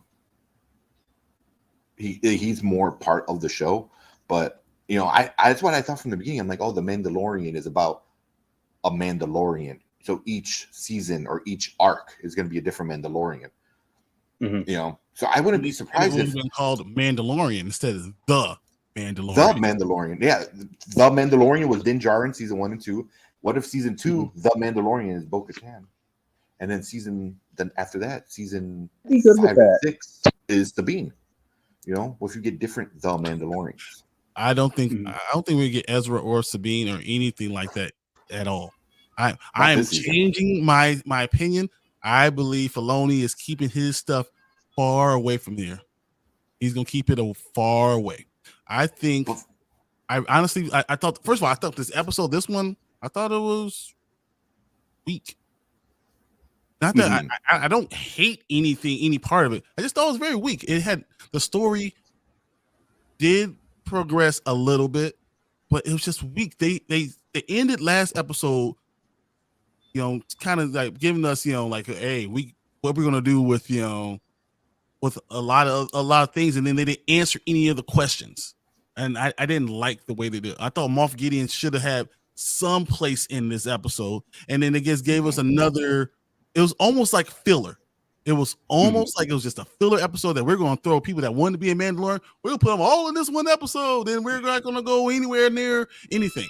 He's more part of the show, but that's what I thought from the beginning. I'm like, oh, the Mandalorian is about a Mandalorian, so each season or each arc is going to be a different Mandalorian. So I wouldn't be surprised if been called Mandalorian instead of the Mandalorian. The Mandalorian, yeah, the Mandalorian was Din Djarin season 1 and 2. What if season 2, the Mandalorian is Bo-Katan, and then after that, season 5 and 6 is Sabine. What if you get different the Mandalorians? I don't think we get Ezra or Sabine or anything like that at all. I am changing my opinion. I believe Filoni is keeping his stuff far away from here. He's gonna keep it far away. I think. I honestly, I thought. First of all, I thought this episode, I thought it was weak. Not that I don't hate any part of it. I just thought it was very weak. It had the story did progress a little bit, but it was just weak. They ended last episode, kind of like giving us, like, hey, what we're gonna do with with a lot of things, and then they didn't answer any of the questions, and I didn't like the way they did. I thought Moff Gideon should have had someplace in this episode, and then it just gave us another. It was almost like filler. It was almost like it was just a filler episode that we're going to throw people that wanted to be a Mandalorian. We're going to put them all in this one episode. Then we're not going to go anywhere near anything.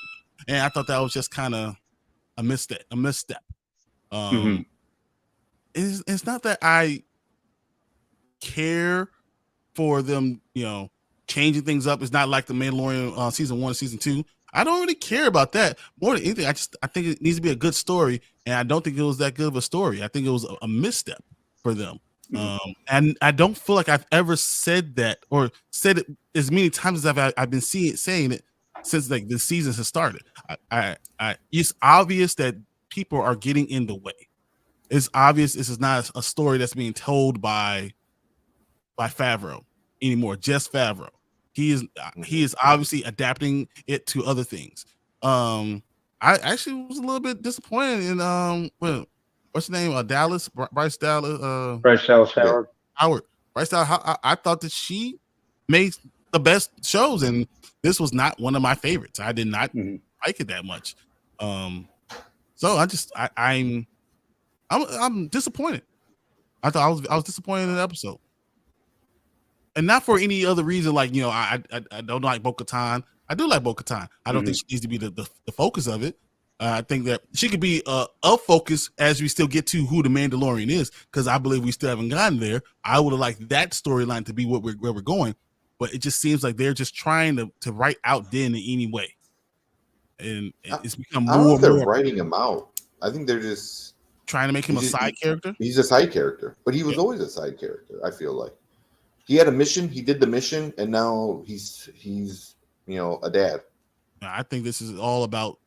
And I thought that was just kind of a misstep. It's not that I care for them, changing things up. It's not like the Mandalorian season 1, season 2. I don't really care about that more than anything. I think it needs to be a good story, and I don't think it was that good of a story. I think it was a misstep for them. And I don't feel like I've ever said that or said it as many times as I've been saying it since like the season has started. It's obvious that people are getting in the way. It's obvious this is not a story that's being told by Favreau anymore, just Favreau. He is obviously adapting it to other things. I actually was a little bit disappointed in what's the name? Bryce Dallas Howard. Bryce Dallas. I thought that she made the best shows, and this was not one of my favorites. I did not like it that much. So I'm disappointed. I thought I was disappointed in the episode. And not for any other reason, like, I don't like Bo-Katan. I do like Bo-Katan. I don't think she needs to be the focus of it. I think that she could be a focus as we still get to who the Mandalorian is, because I believe we still haven't gotten there. I would have liked that storyline to be where we're going, but it just seems like they're just trying to write out Din in any way. And it's become more. I don't know if they're writing him out. I think they're just trying to make him a side character. He's a side character, but he was always a side character, I feel like. He had a mission. He did the mission, and now he's a dad. I think this is all about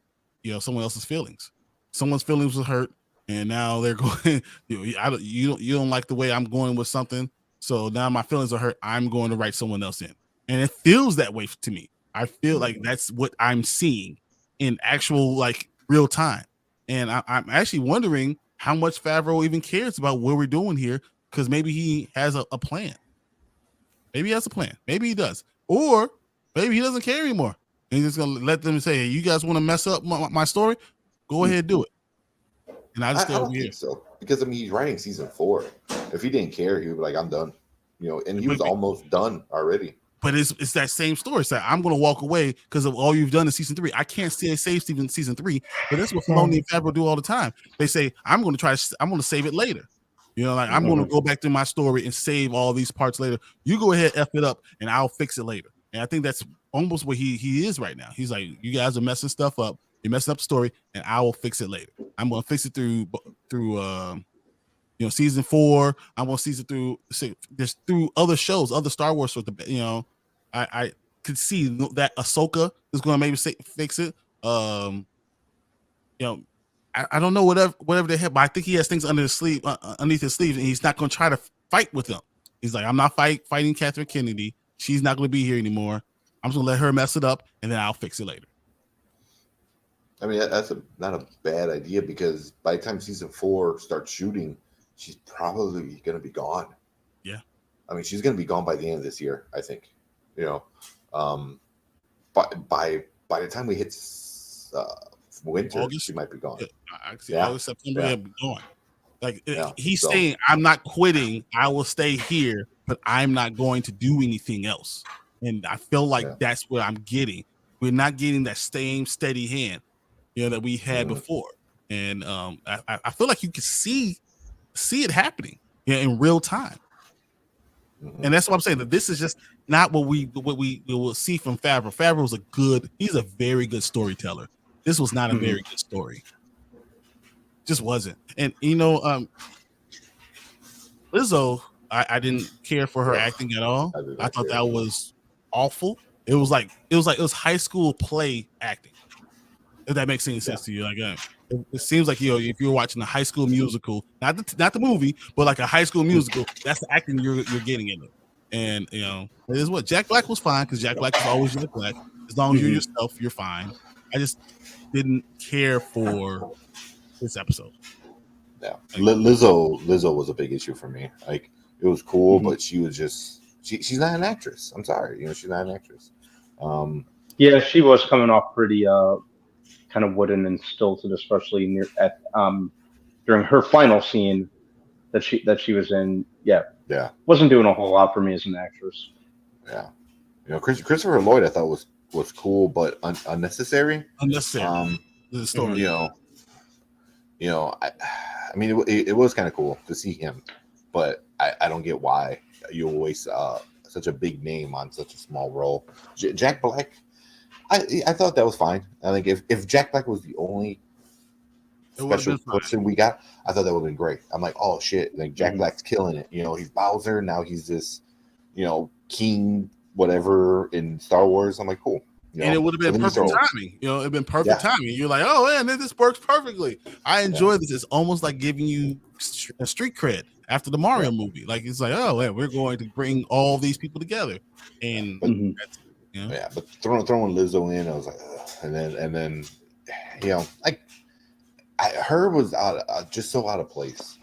someone else's feelings. Someone's feelings was hurt, and now they're going. You don't like the way I'm going with something, so now my feelings are hurt. I'm going to write someone else in, and it feels that way to me. I feel like that's what I'm seeing in actual real time, and I'm actually wondering how much Favreau even cares about what we're doing here, because maybe he has a plan. Maybe he has a plan. Maybe he does. Or maybe he doesn't care anymore. And he's just going to let them say, hey, you guys want to mess up my story? Go ahead and do it. And I don't think so. Because, he's writing season 4. If he didn't care, he would be like, I'm done. And he was almost done already. But it's that same story. It's like, I'm going to walk away because of all you've done in season 3. I can't save season 3. But that's what Filoni and Favreau do all the time. They say, I'm going to save it later. I'm going to go back to my story and save all these parts later. You go ahead, F it up, and I'll fix it later. And I think that's almost what he is right now. He's like, you guys are messing stuff up. You're messing up the story, and I will fix it later. I'm going to fix it through season 4. I'm going to fix it through other shows, other Star Wars shows. I could see that Ahsoka is going to maybe fix it. I don't know whatever they have, but I think he has things underneath his sleeve, and he's not going to try to fight with them. He's like, I'm not fighting Catherine Kennedy. She's not going to be here anymore. I'm just going to let her mess it up, and then I'll fix it later. That's not a bad idea, because by the time season 4 starts shooting, she's probably going to be gone. Yeah. She's going to be gone by the end of this year, I think. But by the time we hit winter, August, she might be gone. I see August, September, he'll be gone. He's saying, I'm not quitting. I will stay here, but I'm not going to do anything else. And I feel like that's what I'm getting. We're not getting that same steady hand, that we had before. And I feel like you can see it happening in real time. And that's what I'm saying, that this is just not what we will see from Favreau. Favreau's he's a very good storyteller. This was not a very good story. Just wasn't. And Lizzo, I didn't care for her acting at all. I thought that was awful. It was high school play acting. If that makes any sense to you, it seems like if you're watching a high school musical, not the movie, but like a high school musical, that's the acting you're getting in it. And it is what Jack Black was fine, because Jack Black is always Jack Black. As long as you're yourself, you're fine. I just didn't care for this episode. Yeah, Lizzo was a big issue for me. It was cool, but she was just she's not an actress. I'm sorry, she's not an actress. Yeah, she was coming off pretty kind of wooden and stilted, especially during her final scene that she was in. Yeah, wasn't doing a whole lot for me as an actress. Yeah, Christopher Lloyd I thought was cool, but unnecessary. Unnecessary. The story, I mean, it was kind of cool to see him, but I don't get why you waste such a big name on such a small role. Jack Black, I thought that was fine. I think if Jack Black was the only special person we got, I thought that would have been great. I'm like, oh shit, like Jack Black's killing it. He's Bowser, now he's this, king whatever in Star Wars. I'm like, cool. And it would have been perfect timing. It'd been perfect timing. You're like, oh man, this works perfectly. I enjoy this. It's almost like giving you a street cred after the Mario movie. Like it's like, oh man, we're going to bring all these people together. And but throwing Lizzo in, I was like, ugh. and then her was just so out of place.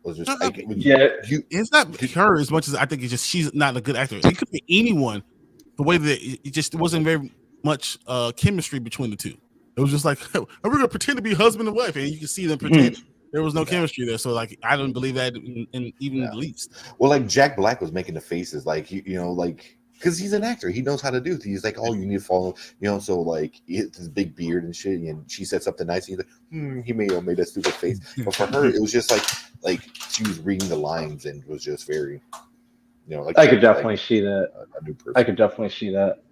Was just it's not her as much as I think it's just she's not a good actor. It could be anyone. The way that it wasn't very much chemistry between the two. It was just like, we're gonna pretend to be husband and wife, and you can see them pretend. There was no chemistry there, so like I don't believe that in even the least. Well, like Jack Black was making the faces, like like because he's an actor, he knows how to do it. He's like, oh, you need to follow, so like he hits his big beard and shit, and she said something nice, and he's like, he made that stupid face. But for her, it was just like she was reading the lines and was just very. I could definitely see that. I could definitely see that.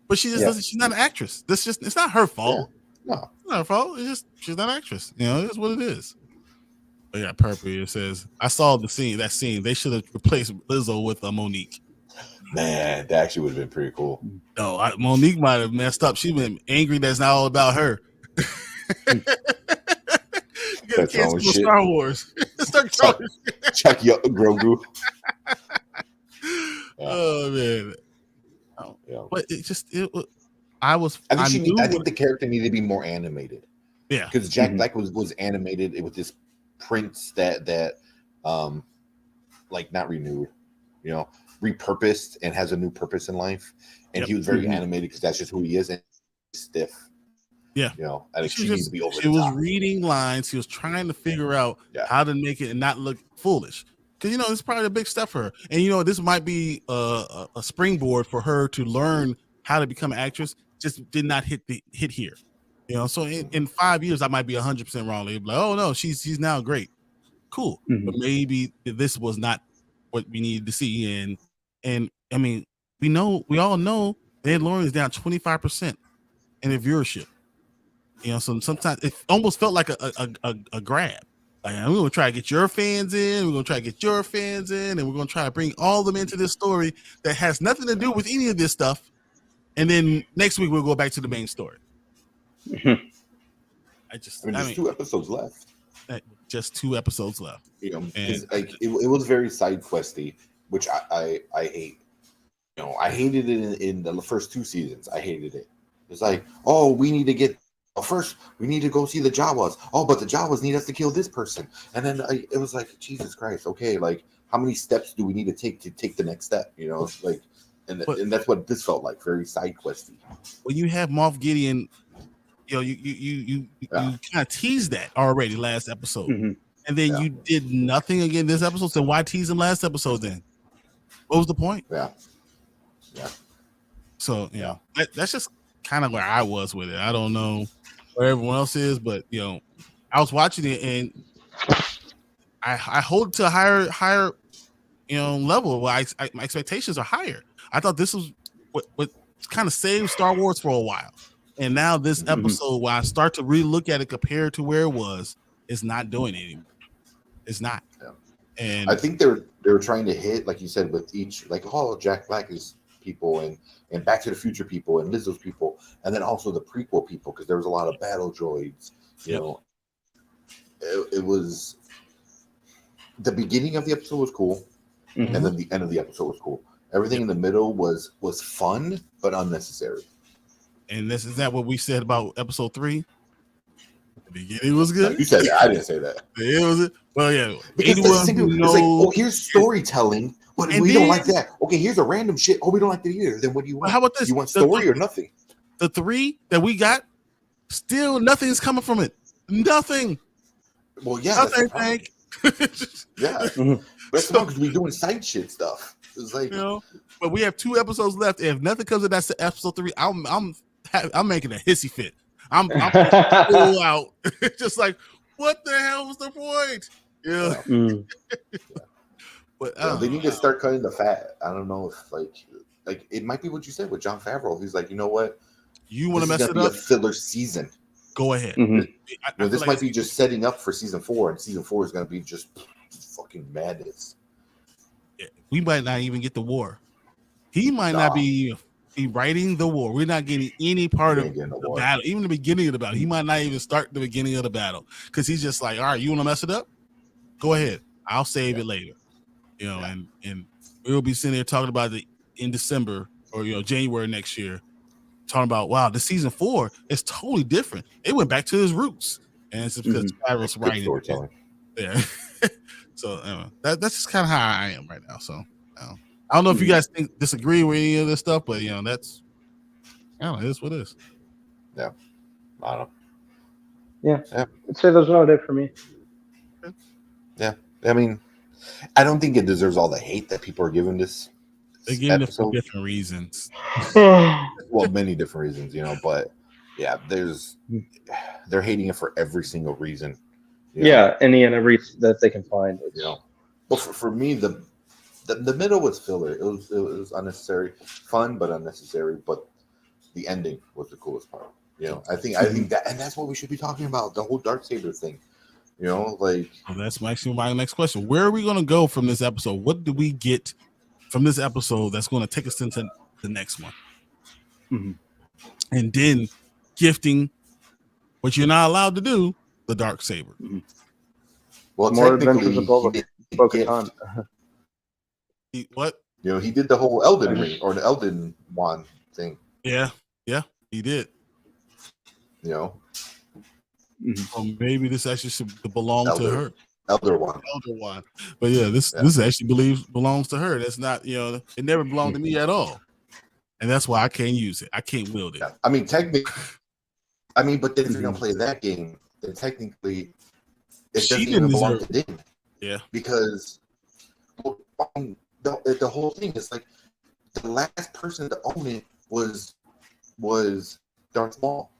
But she just doesn't. She's not an actress. It's not her fault. Yeah. No, it's not her fault. It's just she's not an actress. It's what it is. But yeah, Purple it says I saw that scene. They should have replaced Lizzo with Monique. Man, that actually would have been pretty cool. No, Monique might have messed up. She's been angry. That's not all about her. That's wrong shit. Star Wars. Chuck Grogu. Oh man. But I think the character needed to be more animated. Yeah. Because Jack Black was animated with this prince that like not renewed, repurposed and has a new purpose in life. And he was very animated because that's just who he is, and stiff. Yeah. I think she needs to be over. She was reading lines. She was trying to figure out how to make it and not look foolish. Because it's probably a big step for her. And this might be a springboard for her to learn how to become an actress. Just did not hit here. So in 5 years I might be 100% wrong. They'd be like, oh no, she's now great. Cool. But maybe this was not what we needed to see. And I mean, we all know Mandalorian is down 25% in the viewership. So sometimes it almost felt like a grab. Like, we're going to try to get your fans in. We're going to try to get your fans in. And we're going to try to bring all of them into this story that has nothing to do with any of this stuff. And then next week, we'll go back to the main story. There's 2 episodes left. Just 2 episodes left. It was very side questy, which I hate. I hated it in the first 2 seasons. I hated it. It's like, oh, we need to get. First, we need to go see the Jawas. Oh, but the Jawas need us to kill this person. And then it was like, Jesus Christ. Okay, like how many steps do we need to take the next step? And that's what this felt like, very side questy. Well, you have Moff Gideon. You kind of teased that already last episode, and then you did nothing again this episode. So why tease him last episode then? What was the point? Yeah. So that's just kind of where I was with it. I don't know where everyone else is, but I was watching it and I hold it to a higher level. My expectations are higher. I thought this was what kind of saved Star Wars for a while, and now this episode, when I start to really look at it compared to where it was, it's not doing it anymore. It's not. Yeah. And I think they were trying to hit, like you said, with each, like, oh, Jack Black is people and Back to the Future people and Lizzo's people, and then also the prequel people, because there was a lot of battle droids. It was the beginning of the episode was cool, and then the end of the episode was cool. Everything in the middle was fun but unnecessary. And is that what we said about episode 3? The beginning was good. No, you said that. I didn't say that. It was. Well, yeah. Because it's like, oh, here's storytelling, but we don't like that. Okay, here's a random shit. Oh, we don't like that either. Then what do you want? How about this? You want story or nothing? the 3 that we got, still nothing is coming from it. Nothing. Well, yeah, nothing. Thank. Yeah, but that's because we're doing side shit stuff. It's like, but we have 2 episodes left. If nothing comes of that episode 3, I'm making a hissy fit. I'm full out. Just like, what the hell was the point? Yeah. But they need to start cutting the fat. I don't know if like it might be what you said with Jon Favreau. He's like, you know what? You want to mess it be up? A filler season. Go ahead. This might be just setting up for season 4, and season 4 is going to be just fucking madness. Yeah, we might not even get the war. He might not be writing the war. We're not getting any part of the battle, even the beginning of the battle. He might not even start the beginning of the battle because he's just like, all right, you want to mess it up? Go ahead. I'll save it later. And we'll be sitting there talking about it in December or January next year, talking about, wow, the season 4 is totally different. It went back to his roots, and it's because Favreau's writing. Yeah. So that's just kind of how I am right now. So I don't know if you guys disagree with any of this stuff, but that's it's what it is. Yeah, I don't know. Yeah, I'd say those are it for me. Yeah, I mean, I don't think it deserves all the hate that people are giving this. They're giving it for different reasons. Well, many different reasons, but yeah, they're hating it for every single reason. Any and every that they can find. But for me, the middle was filler. It was unnecessary, fun but unnecessary. But the ending was the coolest part. I think that, and that's what we should be talking about. The whole Darksaber thing. That's actually my next question. Where are we going to go from this episode? What do we get from this episode that's going to take us into the next one? And then gifting, what you're not allowed to do, the Darksaber. Well, more adventures of Bo-Katan. What? He did the whole Elden Ring or the Elden Wand thing. Yeah, he did. Well, maybe this actually should belong to her. Elder Wand. But this actually belongs to her. That's not, it never belonged to me at all. And that's why I can't use it. I can't wield it. Yeah. I mean, technically, but then if you're gonna play that game, then technically it doesn't even belong to Din. Yeah. Because the whole thing is like the last person to own it was Darth Maul.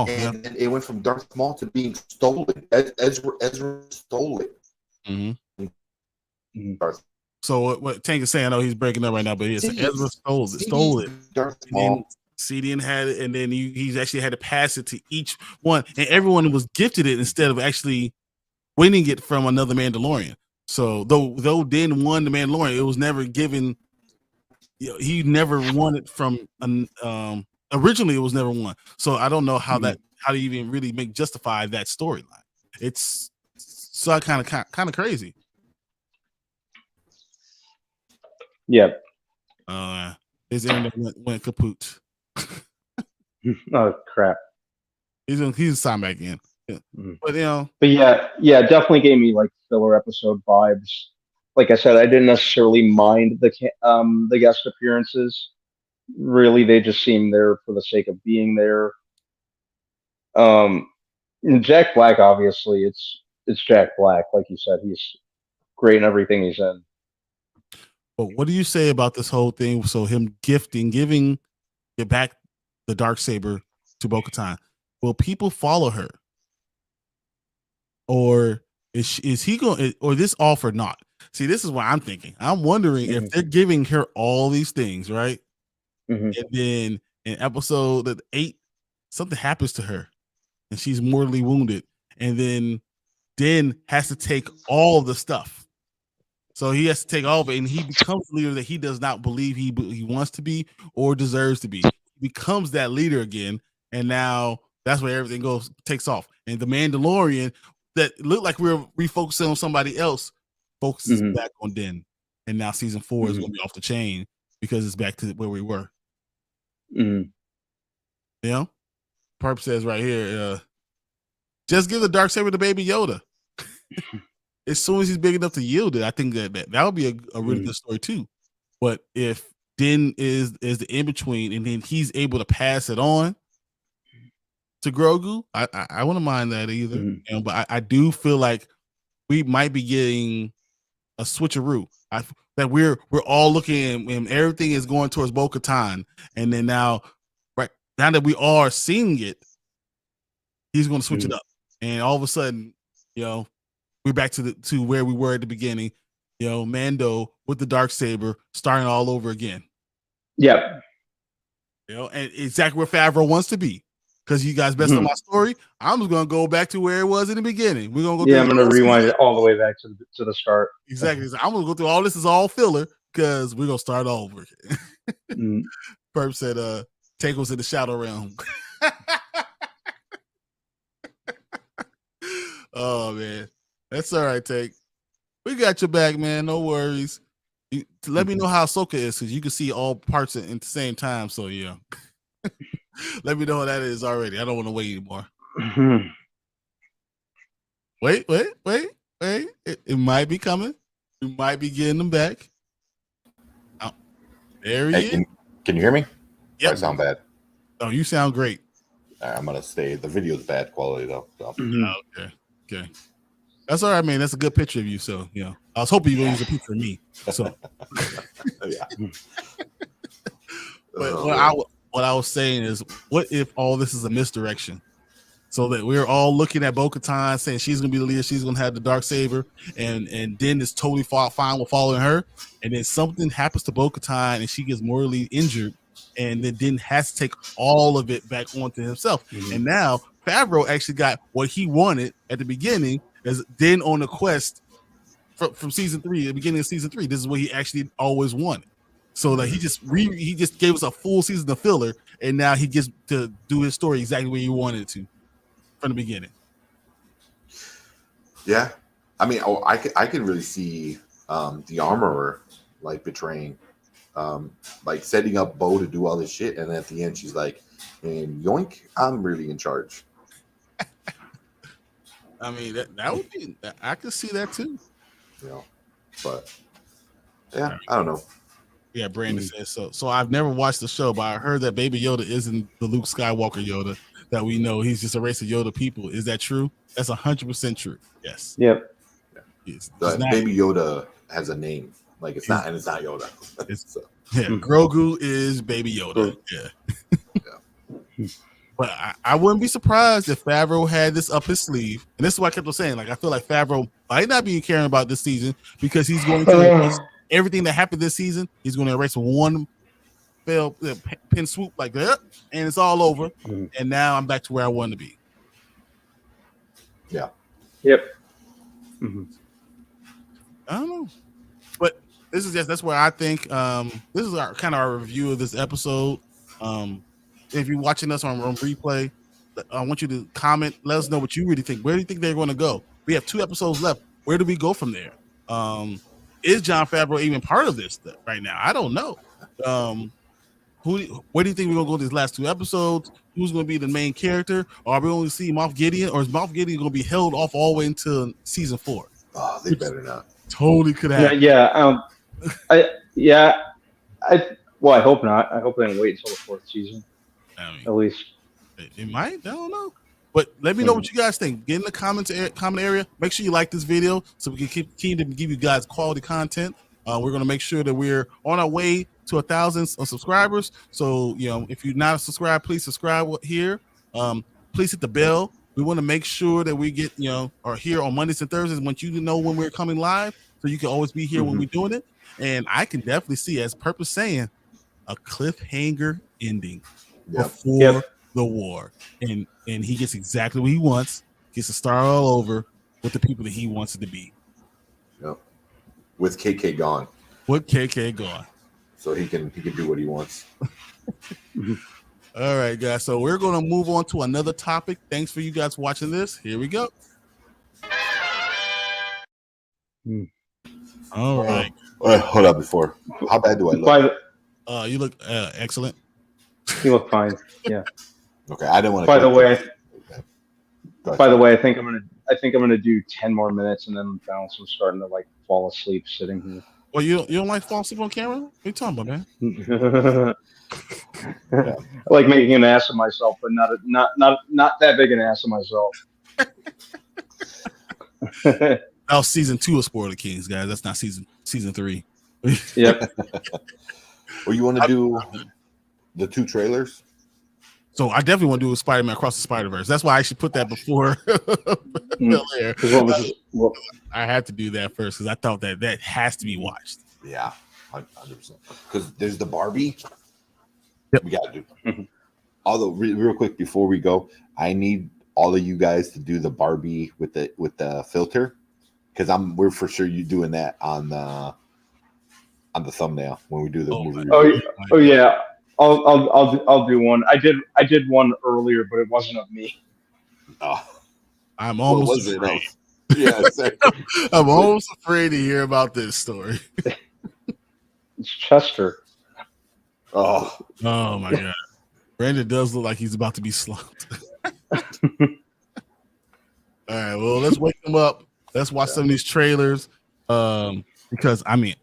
And it went from Darth Maul to being stolen. Ezra stole it. So what Tank is saying, I know he's breaking up right now, but Ezra stole it. Darth Maul. CDN had it, and then he's actually had to pass it to each one, and everyone was gifted it instead of actually winning it from another Mandalorian. So though Din won the Mandalorian, it was never given. He never won it from originally. It was never won. So I don't know how to even really justify that storyline. It's so kind of crazy. Yep. His internet went kaput. Oh crap! He's signed back in. Yeah. But definitely gave me like filler episode vibes. Like I said, I didn't necessarily mind the guest appearances. Really, they just seemed there for the sake of being there. Jack Black, obviously, it's Jack Black. Like you said, he's great in everything he's in. But what do you say about this whole thing? So him giving it back the Darksaber to Bo-Katan. Will people follow her, or is he going, or this all for naught? See, this is what I'm thinking. I'm wondering if they're giving her all these things, right? And then in episode 8, something happens to her, and she's mortally wounded, and then Din has to take all the stuff. So he has to take all of it, and he becomes the leader that he does not believe he wants to be or deserves to be. He becomes that leader again, and now that's where everything takes off. And the Mandalorian that looked like we were refocusing on somebody else focuses back on Din, and now season 4 is going to be off the chain because it's back to where we were. Perp says right here, just give the Darksaber to Baby Yoda. As soon as he's big enough to yield it, I think that would be a really good story too. But if Din is the in between, and then he's able to pass it on to Grogu. I wouldn't mind that either. Mm-hmm. But I do feel like we might be getting a switcheroo. That we're all looking and everything is going towards Bo-Katan, and then now that we are seeing it, he's going to switch it up, and all of a sudden, we're back to where we were at the beginning. Mando with the Darksaber starting all over again. Yep. And exactly where Favreau wants to be. Because you guys messed up my story, I'm just gonna go back to where it was in the beginning. We're gonna go. I'm gonna rewind it all the way back to the start. Exactly. I'm gonna go through all this is all filler because we're gonna start all over again. Perp said, "Take us in the shadow realm." Oh man, that's all right. Take, we got your back, man. No worries. Let me know how Ahsoka is because you can see all parts at the same time. So yeah. Let me know what that is already. I don't want to wait anymore. Wait. It might be coming. You might be getting them back. Oh, there he is. Can you hear me? Yeah. I sound bad. Oh, you sound great. I'm going to stay. The video's bad quality, though. So. Okay. That's all right, man. That's a good picture of you. So, I was hoping you were going to use a picture of me. So, yeah. But what I was saying is, what if all this is a misdirection? So that we're all looking at Bo-Katan saying she's going to be the leader, she's going to have the Darksaber, and Din is totally fine with following her. And then something happens to Bo-Katan and she gets mortally injured, and then Din has to take all of it back onto himself. And now Favreau actually got what he wanted at the beginning, as Din on a quest from season 3, the beginning of season 3. This is what he actually always wanted. So that he just gave us a full season of filler, and now he gets to do his story exactly where he wanted it to from the beginning. Yeah, I mean, I can really see the armorer like betraying, like setting up Bo to do all this shit, and then at the end she's like, "And yoink, I'm really in charge." I mean, that would be. I could see that too. But yeah, I don't know. Yeah, Brandon says so. So I've never watched the show, but I heard that Baby Yoda isn't the Luke Skywalker Yoda that we know. He's just a race of Yoda people. Is that true? That's 100% true. Yes. Yep. Baby Yoda has a name. Like it's not Yoda. Grogu is Baby Yoda. Yeah. But I wouldn't be surprised if Favreau had this up his sleeve. And this is what I kept on saying. Like, I feel like Favreau might not be caring about this season because he's going to everything that happened this season. He's going to erase one pin swoop like that, and it's all over. And now I'm back to where I wanted to be. Yeah. Yep. I don't know. But that's where I think this is our review of this episode. If you're watching us on replay, I want you to comment. Let us know what you really think. Where do you think they're going to go? We have 2 episodes left. Where do we go from there? Is Jon Favreau even part of this right now? I don't know. Where do you think we're going to go these last 2 episodes? Who's going to be the main character? Or are we only see Moff Gideon? Or is Moff Gideon going to be held off all the way until season 4? Oh, they better not. Totally could happen. Well, I hope not. I hope they don't wait until the 4th season. At least it might. I don't know. But let me know what you guys think. Get in the comment area. Make sure you like this video so we can keep to give you guys quality content. We're going to make sure that we're on our way to 1,000 subscribers. So, if you're not subscribed, please subscribe here. Please hit the bell. We want to make sure that we get, are here on Mondays and Thursdays. Want you to know when we're coming live, so you can always be here when we're doing it. And I can definitely see, as Purpose saying, a cliffhanger ending before the war, and he gets exactly what he wants. Gets to start all over with the people that he wants it to be. Yep. With KK gone. With KK gone. So he can do what he wants. All right, guys. So we're going to move on to another topic. Thanks for you guys watching this. Here we go. All right. Hold up before. How bad do I look? You look excellent. You look fine. Yeah. Okay. I didn't want to. By the way, I think I'm gonna do 10 more minutes and then bounce. I'm starting to fall asleep sitting here. Well, you don't like falling asleep on camera? What are you talking about, man? I like making an ass of myself, but not that big an ass of myself. That was season 2 of Spoiler Kings, guys. That's not season 3. Yep. Well, you want to do the 2 trailers? So I definitely want to do a Spider-Man Across the Spider-Verse. That's why I actually put that before Bel-Air. I had to do that first because I thought that has to be watched. Yeah, 100%. Because there's the Barbie. Yep. We got to do. Although, real quick before we go, I need all of you guys to do the Barbie with the filter, because we're for sure you doing that on the thumbnail when we do the movie. Oh yeah. I'll do one. I did one earlier, but it wasn't of me. Oh, I'm almost afraid. Yeah, I'm almost afraid to hear about this story. It's Chester. Oh my God. Brandon does look like he's about to be slumped. All right, well, let's wake him up. Let's watch some of these trailers. Because I mean,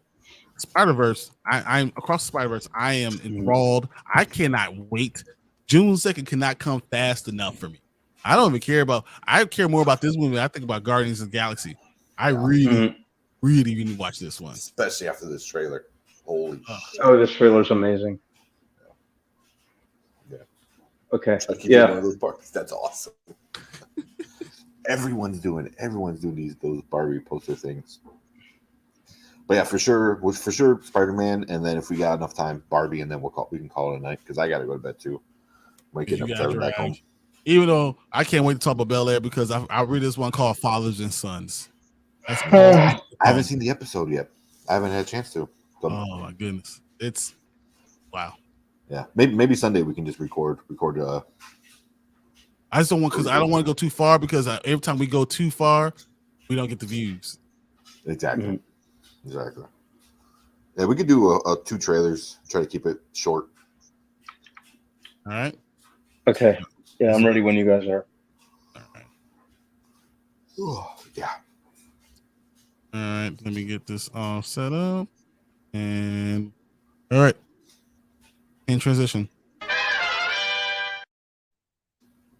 Spider-Verse, I'm Across the Spider-Verse, I am enthralled. I cannot wait. June 2nd cannot come fast enough for me. I don't even care I care more about this movie than I think about Guardians of the Galaxy. I really need to watch this one. Especially after this trailer. Holy Oh, this trailer's amazing. Yeah. Okay. Yeah. One of those parties. That's awesome. Everyone's doing those Barbie poster things. But yeah, for sure Spider-Man, and then if we got enough time, Barbie, and then we can call it a night because I got to go to bed too. Waking up back home. Even though I can't wait to talk about Bel-Air because I read this one called Fathers and Sons. I haven't seen the episode yet. I haven't had a chance to. So. Oh my goodness, it's wow. Yeah, maybe Sunday we can just record. I just don't want I don't want to go too far because every time we go too far, we don't get the views. Exactly. Exactly. Yeah, we could do 2 trailers. Try to keep it short. All right. Okay. Yeah, I'm ready when you guys are. All right. Oh, yeah. All right. Let me get this all set up. And all right. In transition.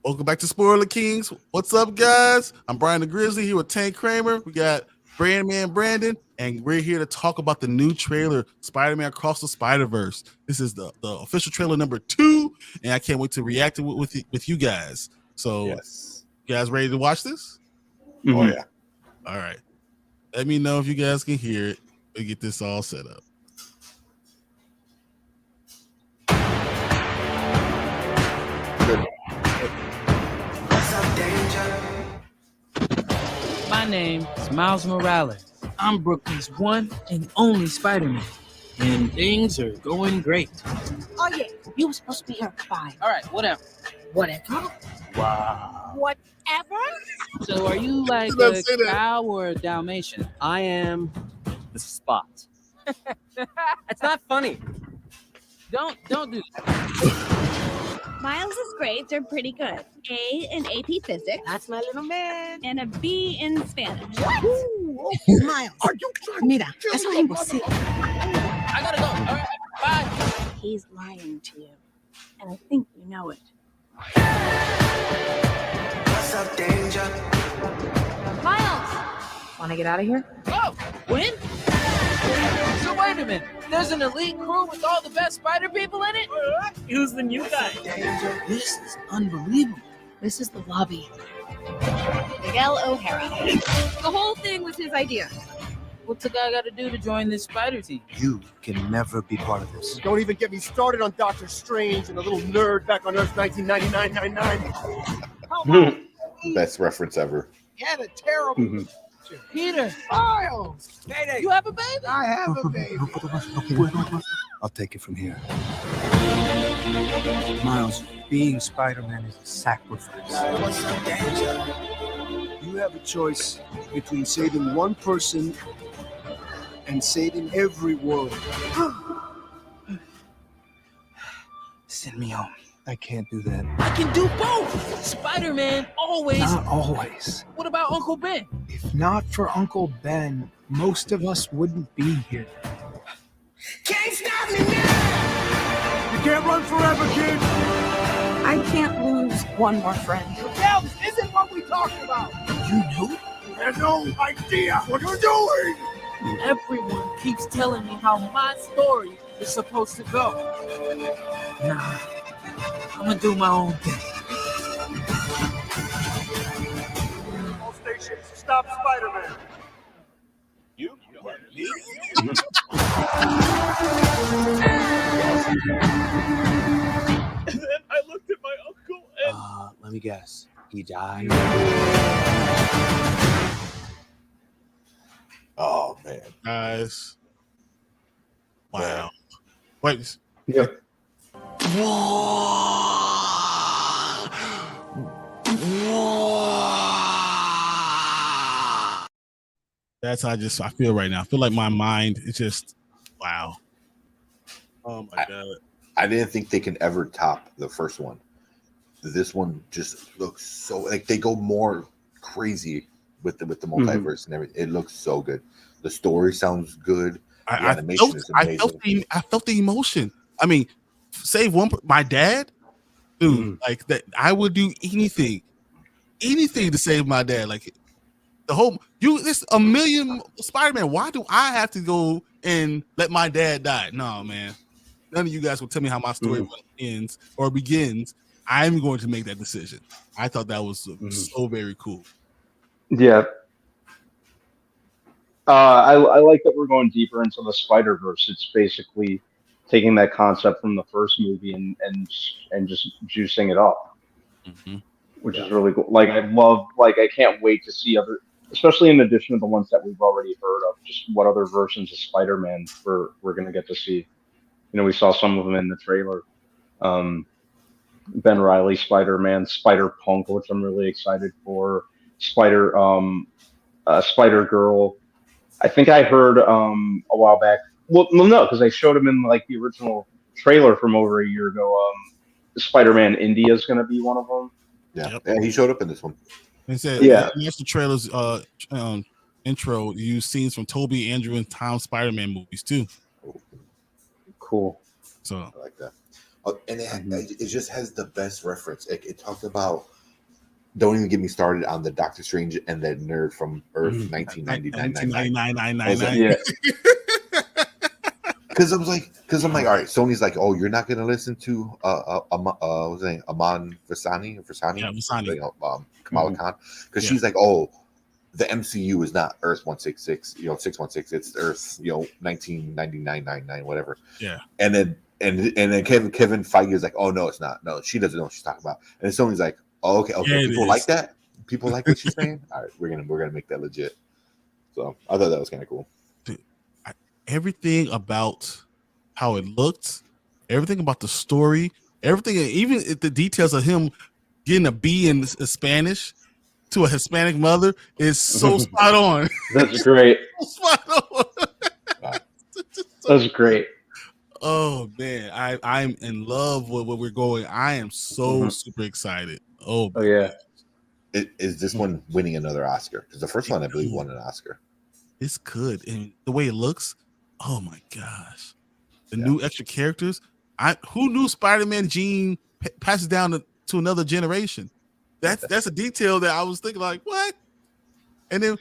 Welcome back to Spoiler Kings. What's up, guys? I'm Brian the Grizzly here with Tank Kramer. We got Brandman Brandon, and we're here to talk about the new trailer, Spider-Man Across the Spider-Verse. This is the official trailer number 2, and I can't wait to react to it with you guys. So, yes. You guys ready to watch this? Oh, yeah. All right. Let me know if you guys can hear it. We'll get this all set up. My name is Miles Morales. I'm Brooklyn's one and only Spider-Man. And things are going great. Oh, yeah. You were supposed to be here at 5. All right, whatever. Whatever? Wow. Whatever? So are you like a cow or a Dalmatian? I am the Spot. It's not funny. Don't do that. Miles' grades are pretty good. A in AP Physics. That's my little man. And a B in Spanish. What? Miles. Are you trying? Mira, eso es imposible. I gotta go. All right, bye. He's lying to you. And I think you know it. What's up, danger? Miles! Want to get out of here? Oh, when? So wait a minute. There's an elite crew with all the best spider people in it? Who's the new guy? This is unbelievable. This is the lobby. Miguel O'Hara. The whole thing was his idea. What's a guy got to do to join this spider team? You can never be part of this. Don't even get me started on Doctor Strange and a little nerd back on Earth 1999. Best reference ever. Yeah, a terrible. Peter. Miles! You have a baby? I have a baby. I'll take it from here. Miles, being Spider-Man is a sacrifice. What's up, danger? You have a choice between saving one person and saving every world. Send me home. I can't do that. I can do both. Spider-Man always. Not always. What about Uncle Ben? If not for Uncle Ben, most of us wouldn't be here. Can't stop me now! You can't run forever, kid! I can't lose one more friend. Cal, this isn't what we talked about! You knew? You had no idea what you're doing! Everyone keeps telling me how my story is supposed to go. Nah, I'm gonna do my own thing. All stations, stop Spider-Man. You? And then I looked at my uncle and Let me guess. He died. Oh man, Guys. Wow. Wait. Yep. That's how I feel right now. I feel like my mind is just wow. Oh my god. I didn't think they can ever top the first one. This one just looks so like they go more crazy with the multiverse and everything. It looks so good. The story sounds good. The animation is amazing. I felt the emotion. I mean, save one. My dad, dude, like that. I would do anything to save my dad. Like the whole this a million Spider-Man. Why do I have to go and let my dad die? No, man. None of you guys will tell me how my story ends or begins. I'm going to make that decision. I thought that was so very cool. Yeah. I like that we're going deeper into the Spider-Verse. It's basically taking that concept from the first movie and just juicing it up, which is really cool. Like I can't wait to see other, especially in addition to the ones that we've already heard of, just what other versions of Spider-Man we're going to get to see. You know, we saw some of them in the trailer. Ben Reilly, Spider-Man, Spider-Punk, which I'm really excited for. Spider-Girl. I think I heard a while back. Well, no, because they showed him in like the original trailer from over a year ago. Spider-Man India is going to be one of them. Yeah, and he showed up in this one. They said, that's the trailer's intro. You use scenes from Toby, Andrew, and Tom Spider-Man movies too. Cool. So I like that. And it just has the best reference. It talked about. Don't even get me started on the Doctor Strange and that nerd from Earth 1999. Yeah. Because I'm like, all right. Sony's like, oh, you're not gonna listen to what's his name, Aman Vasani, Kamala Khan, because she's like, oh, the MCU is not Earth 166, 616. It's Earth, 1999, whatever. Yeah. And then Kevin Feige is like, oh no, it's not. No, she doesn't know what she's talking about. And Sony's like, oh, okay. Yeah, People like that. People like what she's saying. All right, we're gonna make that legit. So I thought that was kind of cool. Dude, everything about how it looked, everything about the story, everything, even the details of him getting a B in Spanish to a Hispanic mother is so spot on. That's great. Spot on. That's great. Oh man, I'm in love with where we're going. I am so super excited. Oh yeah. Is this one winning another Oscar? Because the first one, I believe, won an Oscar. This could, and the way it looks, oh my gosh, the new extra characters. Who knew Spider-Man gene passes down to another generation? That's a detail that I was thinking like, what? And then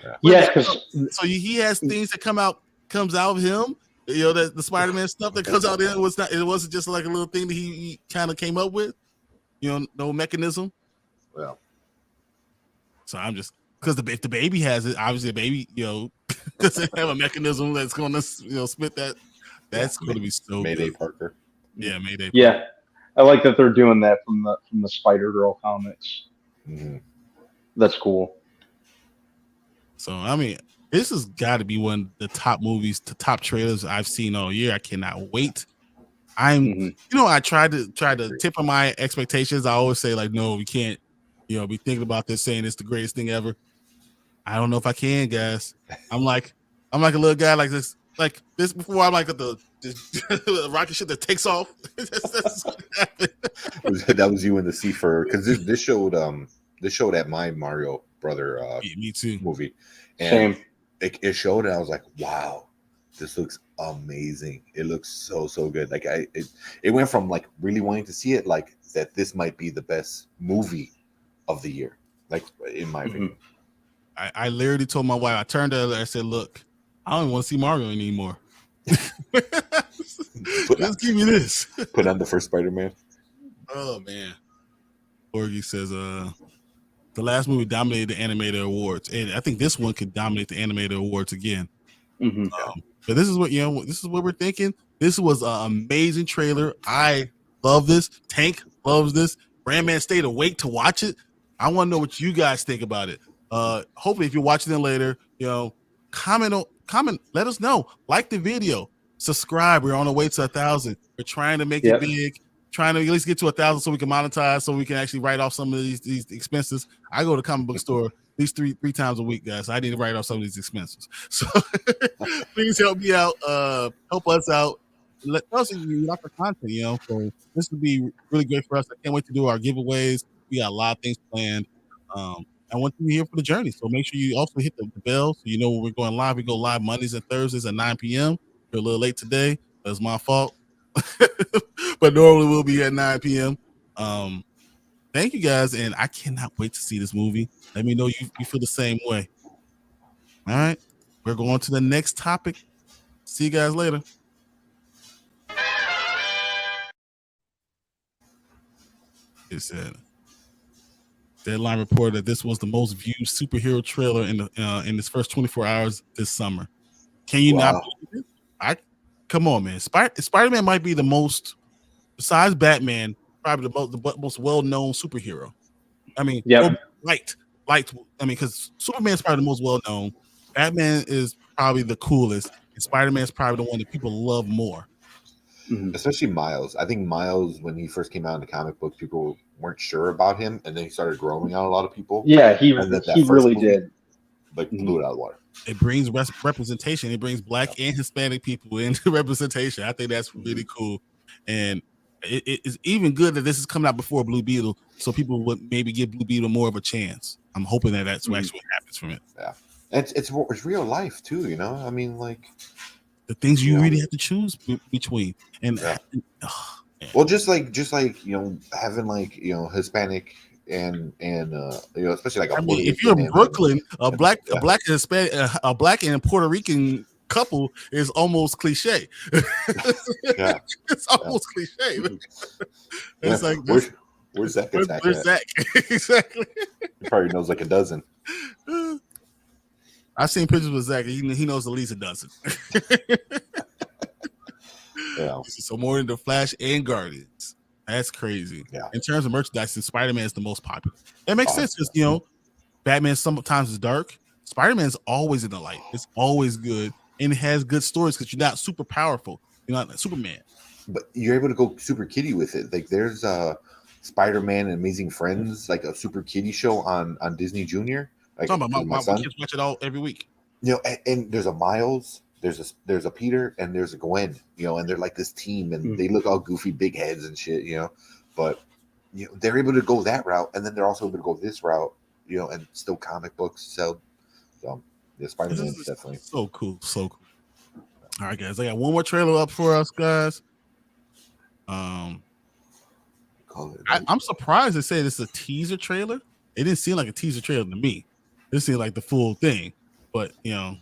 so he has things that comes out of him. That the Spider-Man stuff that comes out there it wasn't just like a little thing that he kind of came up with. No mechanism. Well, so I'm just because if the baby has it, obviously the baby, doesn't have a mechanism that's going to, spit that. That's going to be so Mayday good. Parker. Yeah, Mayday. Yeah, Parker. I like that they're doing that from the Spider-Girl comics. That's cool. So I mean, this has got to be one of the top movies, the top trailers I've seen all year. I cannot wait. I tried to temper my expectations. I always say like, no, we can't, be thinking about this saying it's the greatest thing ever. I don't know if I can, guys. I'm like a little guy like this before. I'm like the rocket ship that takes off. That was you in the sea for because this showed at my Mario Brother me too movie. Same. it showed, and I was like, wow, this looks amazing. It looks so good. Like it went from like really wanting to see it, like that this might be the best movie of the year, like in my opinion. I literally told my wife, I turned to her, I said, look, I don't want to see Mario anymore. Just give me this. Put on the first Spider-Man. Oh man. Orgy says the last movie dominated the animated awards, and I think this one could dominate the animated awards again. But this is what this is what we're thinking. This was an amazing trailer. I love this. Tank loves this. Brandman stayed awake to watch it. I want to know what you guys think about it. Hopefully, if you're watching it later, comment. Let us know. Like the video. Subscribe. We're on the way to 1,000. We're trying to make it big. Trying to at least get to 1,000 so we can monetize, so we can actually write off some of these expenses. I go to the comic book store at least three times a week, guys. So I need to write off some of these expenses. So please help me out. Help us out. Let us like our content, So this would be really great for us. I can't wait to do our giveaways. We got a lot of things planned. I want you to be here for the journey. So make sure you also hit the bell so you know when we're going live. We go live Mondays and Thursdays at 9 p.m. We're a little late today. That's my fault. But normally we'll be at 9 p.m. Thank you guys, and I cannot wait to see this movie. Let me know you feel the same way. All right, we're going to the next topic. See you guys later. It said Deadline reported that this was the most viewed superhero trailer in its first 24 hours this summer. Can you not believe it? Come on, man. Spider-Man might be the most, besides Batman, probably the most well-known superhero. I mean, liked. I mean, because Superman's probably the most well-known. Batman is probably the coolest, and Spider-Man is probably the one that people love more. Especially Miles. I think Miles, when he first came out in the comic books, people weren't sure about him, and then he started growing on a lot of people. Yeah, he really did. Like blew it out of the water. It brings representation. It brings Black and Hispanic people into representation. I think that's really cool, and it is even good that this is coming out before Blue Beetle, so people would maybe give Blue Beetle more of a chance. I'm hoping that that's actually what happens from it. Yeah, it's real life too. I mean, like the things you really have to choose between, and well, just like having like Hispanic. And especially like if you're in Brooklyn, a black and Hispanic, a black and Puerto Rican couple is almost cliche. It's almost cliche. It's like where's Zach? Where's Zach? Exactly. He probably knows like a dozen. I've seen pictures with Zach. He knows at least a dozen. So more than the Flash and Guardians. That's crazy. Yeah. In terms of merchandise, Spider-Man is the most popular. That makes sense because Batman sometimes is dark. Spider-Man's always in the light. It's always good, and it has good stories because you're not super powerful. You're not like Superman. But you're able to go super kiddie with it. Like there's Spider-Man and Amazing Friends, like a super kiddie show on Disney Junior. Like my kids watch it all every week. And there's a Miles. There's a Peter and there's a Gwen, and they're like this team and they look all goofy, big heads and shit, but they're able to go that route, and then they're also able to go this route, and still comic books sell. So Spider-Man is definitely so cool. All right, guys, I got one more trailer up for us, guys. I'm surprised they say this is a teaser trailer. It didn't seem like a teaser trailer to me. It seemed like the full thing, but yeah.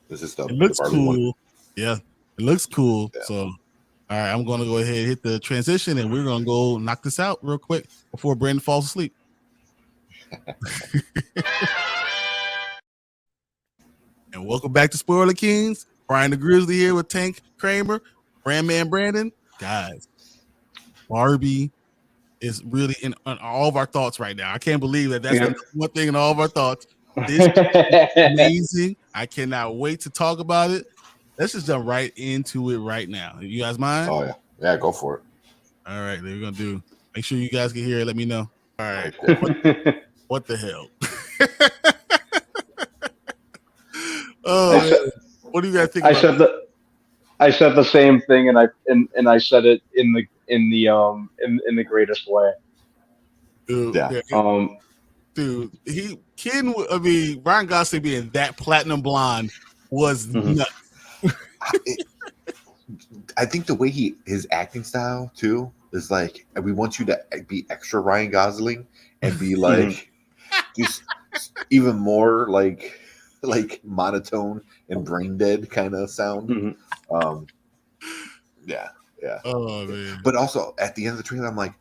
This is it looks cool. One. Yeah, it looks cool. Yeah. So, all right, I'm going to go ahead and hit the transition, and we're going to go knock this out real quick before Brandon falls asleep. And welcome back to Spoiler Kings. Brian the Grizzly here with Tank Kramer, Brandman Brandon. Guys, Barbie is really in all of our thoughts right now. I can't believe that's the one thing in all of our thoughts. This is amazing. I cannot wait to talk about it. Let's just jump right into it right now. You guys mind? Oh yeah, go for it. All right, we're gonna do. Make sure you guys can hear it. Let me know. All right. What the hell? What do you guys think? I said the same thing, and I said it in the greatest way. Dude, Dude, Ryan Gosling being that platinum blonde was nuts. I think the way his acting style too is like, we want you to be extra Ryan Gosling and be like just even more like monotone and brain dead kind of sound. Yeah. Oh man! But also at the end of the trailer, I'm like,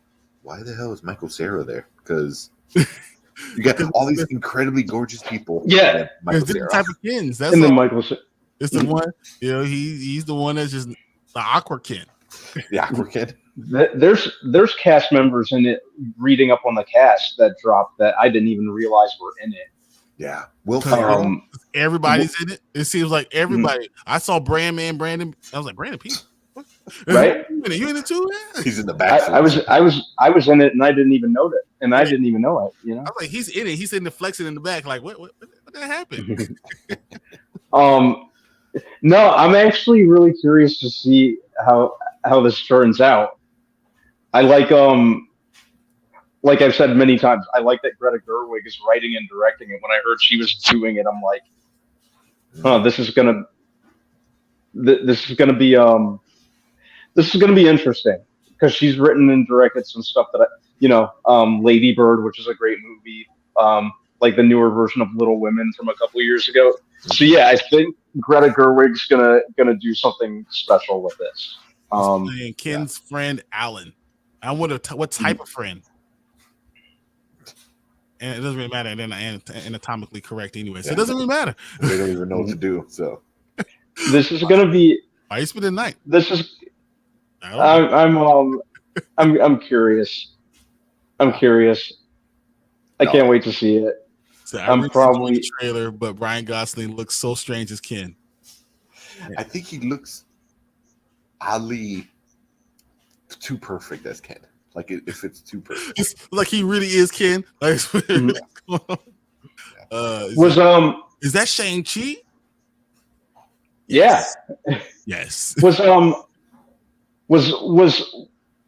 why the hell is Michael Cera there? Because you got all these incredibly gorgeous people. Yeah, Michael Cera. Cera. Type of Kens. That's and then Michael Cera. It's the one. He's the one that's just the awkward Ken. The awkward Ken. There's cast members in it. Reading up on the cast that dropped that I didn't even realize were in it. Yeah, Will Ferrell. Everybody's in it. It seems like everybody. I saw Brandon. I was like, Brandon P. Right? You in it too? Man? He's in the back. I was in it, and I didn't even know it. I didn't even know it. You know, I was like, he's in it. He's in the flexing in the back. Like, what that happened? No, I'm actually really curious to see how this turns out. I like I've said many times, I like that Greta Gerwig is writing and directing it. When I heard she was doing it, I'm like, this is gonna be interesting, because she's written and directed some stuff that Lady Bird, which is a great movie, like the newer version of Little Women from a couple years ago. So yeah, I think Greta Gerwig's gonna do something special with this. Ken's friend Alan. I wonder what type of friend. And it doesn't really matter. And then anatomically correct anyway, so it doesn't really matter. They don't even know what to do. So this is gonna be. I spend the night. This is. I'm curious. I'm curious. I can't wait to see it. So I'm probably the trailer, but Ryan Gosling looks so strange as Ken. I think he looks oddly too perfect as Ken. Like if it's too perfect, it's like he really is Ken. Like, is that Shang-Chi? Yeah. Yes. Was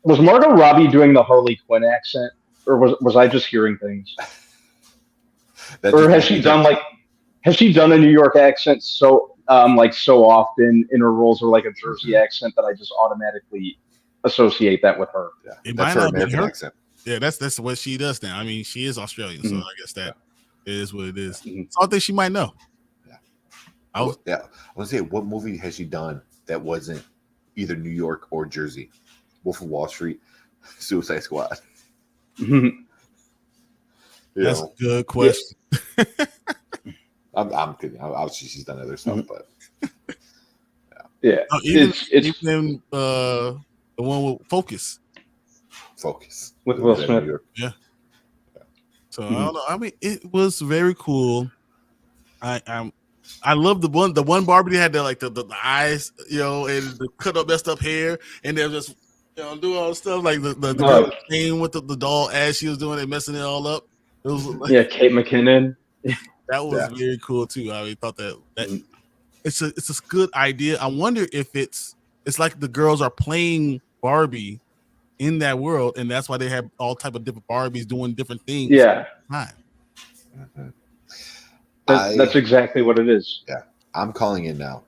Margot Robbie doing the Harley Quinn accent, or was I just hearing things? Or has she done a New York accent so often in her roles, or like a Jersey accent, that I just automatically associate that with her? Yeah, that's her American accent. Yeah, that's what she does now. I mean, she is Australian, so I guess that is what it is. So I think she might know. Yeah. I want to say, what movie has she done that wasn't either New York or Jersey? Wolf of Wall Street, Suicide Squad. That's a good question. I'm kidding. Obviously, she's done other stuff, but yeah. Even the one with Focus with Will Smith. Yeah. So I don't know. I mean, it was very cool. I love the one Barbie had the eyes, and the cut up messed up hair, and they're just doing all the stuff like the girl came with the doll as she was doing it, messing it all up. It was like, Kate McKinnon. That was very cool too. I thought that it's a good idea. I wonder if it's like the girls are playing Barbie in that world, and that's why they have all type of different Barbies doing different things. Yeah, mm-hmm. That's exactly what it is. Yeah, I'm calling it now.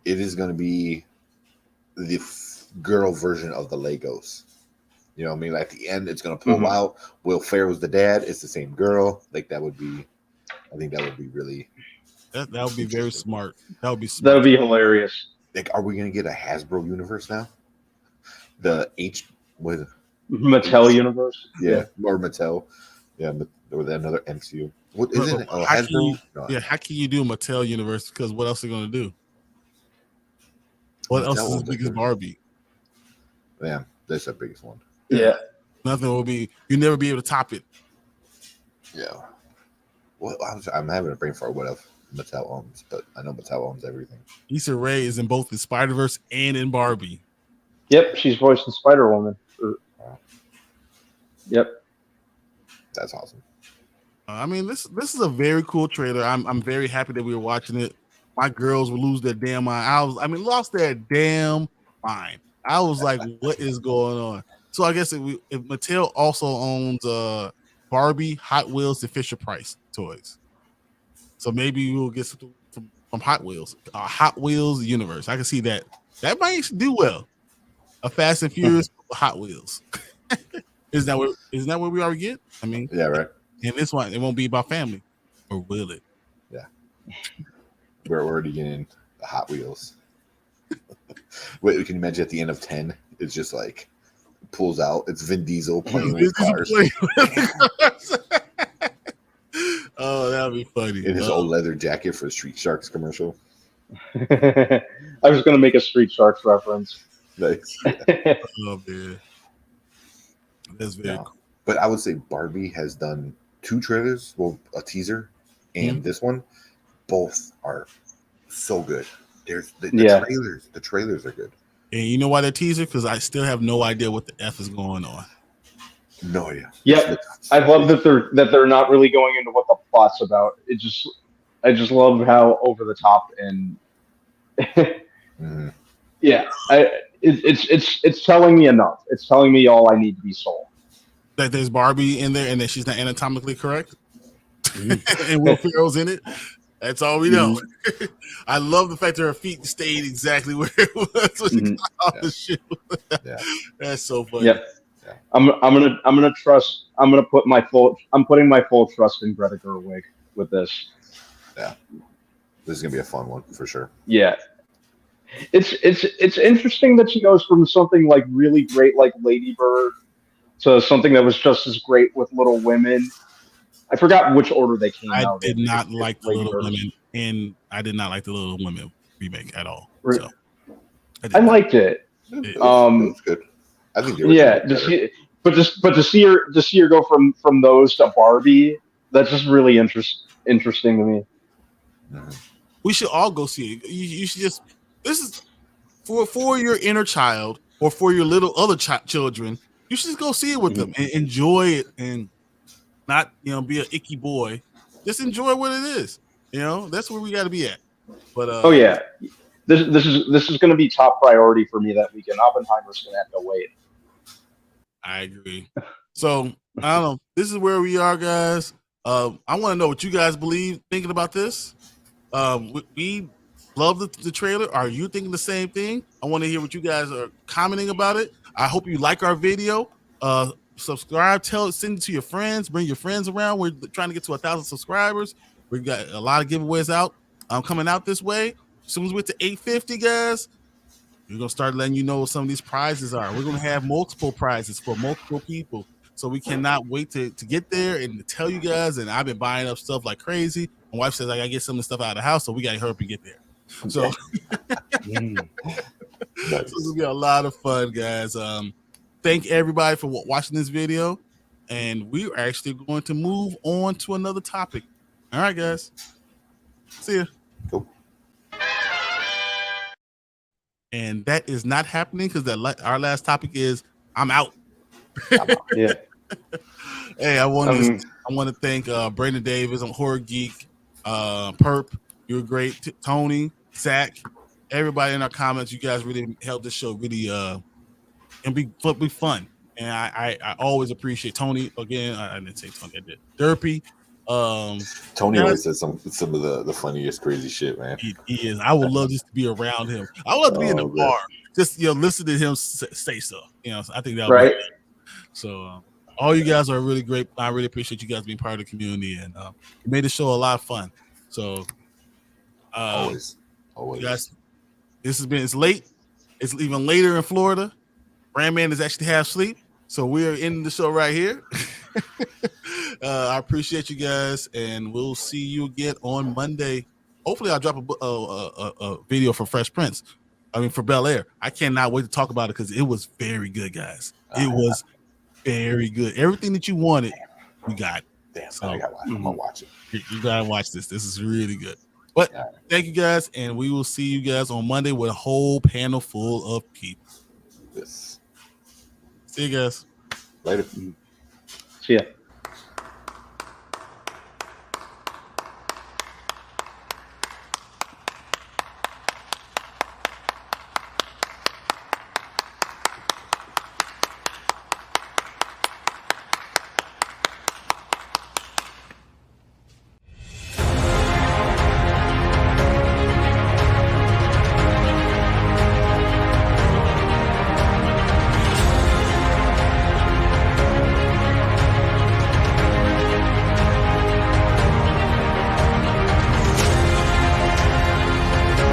It is going to be the girl version of the Legos. You know what I mean? Like at the end, it's going to pull out. Will Ferrell's the dad. It's the same girl. Like that would be. I think that would be really. That would be very smart. That would be. That would be hilarious. Like, are we going to get a Hasbro universe now? The Mattel universe. Yeah, or Mattel. Yeah, with another MCU. What is it? Hasbro? How can you do a Mattel universe? Because what else are they going to do? What else is as big as Barbie? Yeah, that's the biggest one. Yeah. Nothing will be. You'll never be able to top it. Yeah. Well, I'm having a brain fart. What if Mattel owns? But I know Mattel owns everything. Issa Rae is in both the Spider-Verse and in Barbie. Yep, she's voicing Spider-Woman. Yep. That's awesome. I mean, this is a very cool trailer. I'm very happy that we were watching it. My girls will lose their damn mind. Lost their damn mind. I was like, what is going on? So I guess if Mattel also owns Barbie, Hot Wheels, and Fisher Price toys. So maybe we'll get something from Hot Wheels. Hot Wheels universe. I can see that. That might do well. A Fast and Furious Hot Wheels. Isn't that what we already get? I mean, yeah, right. And this one, it won't be about family, or will it? Yeah, we're already getting the Hot Wheels. Wait, can you imagine at the end of 10? It's just like pulls out. It's Vin Diesel playing with cars. Oh, that'd be funny. In his old leather jacket for the Street Sharks commercial. I was going to make a Street Sharks reference. Nice. Oh man, that's very cool. But I would say Barbie has done 2 trailers, well, a teaser, and this one. Both are so good. There's the trailers. The trailers are good. And you know why they're teaser? Because I still have no idea what the F is going on. No idea. Yeah, I love that they're not really going into what the plot's about. I just love how over the top and yeah, it's telling me enough. It's telling me all I need to be sold. That there's Barbie in there and that she's not anatomically correct, and Will Ferrell's in it. That's all we know. I love the fact that her feet stayed exactly where it was when she got off the shoe. That's so funny. Yep. Yeah. I'm putting my full trust in Greta Gerwig with this. Yeah. This is gonna be a fun one for sure. Yeah. It's interesting that she goes from something like really great like Lady Bird to something that was just as great with Little Women. I forgot which order they came out. I did not like the Little Women, and I did not like the Little Women remake at all. So I liked it. It was good. I think to see her go from those to Barbie, that's just really interesting to me. We should all go see it. You should just, this is for your inner child or for your little other children. You should just go see it with them and enjoy it and not be an icky boy. Just enjoy what it is. That's where we got to be at. But oh yeah, this is going to be top priority for me that weekend. Oppenheimer's going to have to wait. I agree. So I don't know. This is where we are, guys. I want to know what you guys thinking about this. We love the trailer. Are you thinking the same thing? I want to hear what you guys are commenting about it. I hope you like our video. Subscribe, send it to your friends, bring your friends around. We're trying to get to 1,000 subscribers. We've got a lot of giveaways out. Coming out this way. As soon as we get to 850, guys, we're gonna start letting you know what some of these prizes are. We're gonna have multiple prizes for multiple people. So we cannot wait to get there and to tell you guys. And I've been buying up stuff like crazy. My wife says I gotta get some of the stuff out of the house, so we gotta hurry up and get there. So it's gonna be a lot of fun, guys. Thank everybody for watching this video, and we are actually going to move on to another topic. All right, guys. See ya. Cool. And that is not happening because our last topic is I'm out. Yeah. Hey, I want to thank Brandon Davis, I'm Horror Geek, Perp, you're great, Tony, Zach, everybody in our comments. You guys really helped this show really and be fun. And I always appreciate Tony. Again, I didn't say Tony, I did. Derpy. Tony always says some of the funniest crazy shit, man. He is. I would love just to be around him. I would love to be in the bar, just listen to him say so. I think that would be good. So all you guys are really great. I really appreciate you guys being part of the community, and it made the show a lot of fun. So always. Guys, it's late. It's even later in Florida. Brandman is actually half asleep, so we are ending the show right here. I appreciate you guys, and we'll see you again on Monday. Hopefully, I'll drop a video for Fresh Prince. For Bel-Air. I cannot wait to talk about it because it was very good, guys. It was very good. Everything that you wanted, we got. Damn, so I'm gonna watch it. You gotta watch this. This is really good. But thank you guys, and we will see you guys on Monday with a whole panel full of people. Yes. See you guys later. See ya.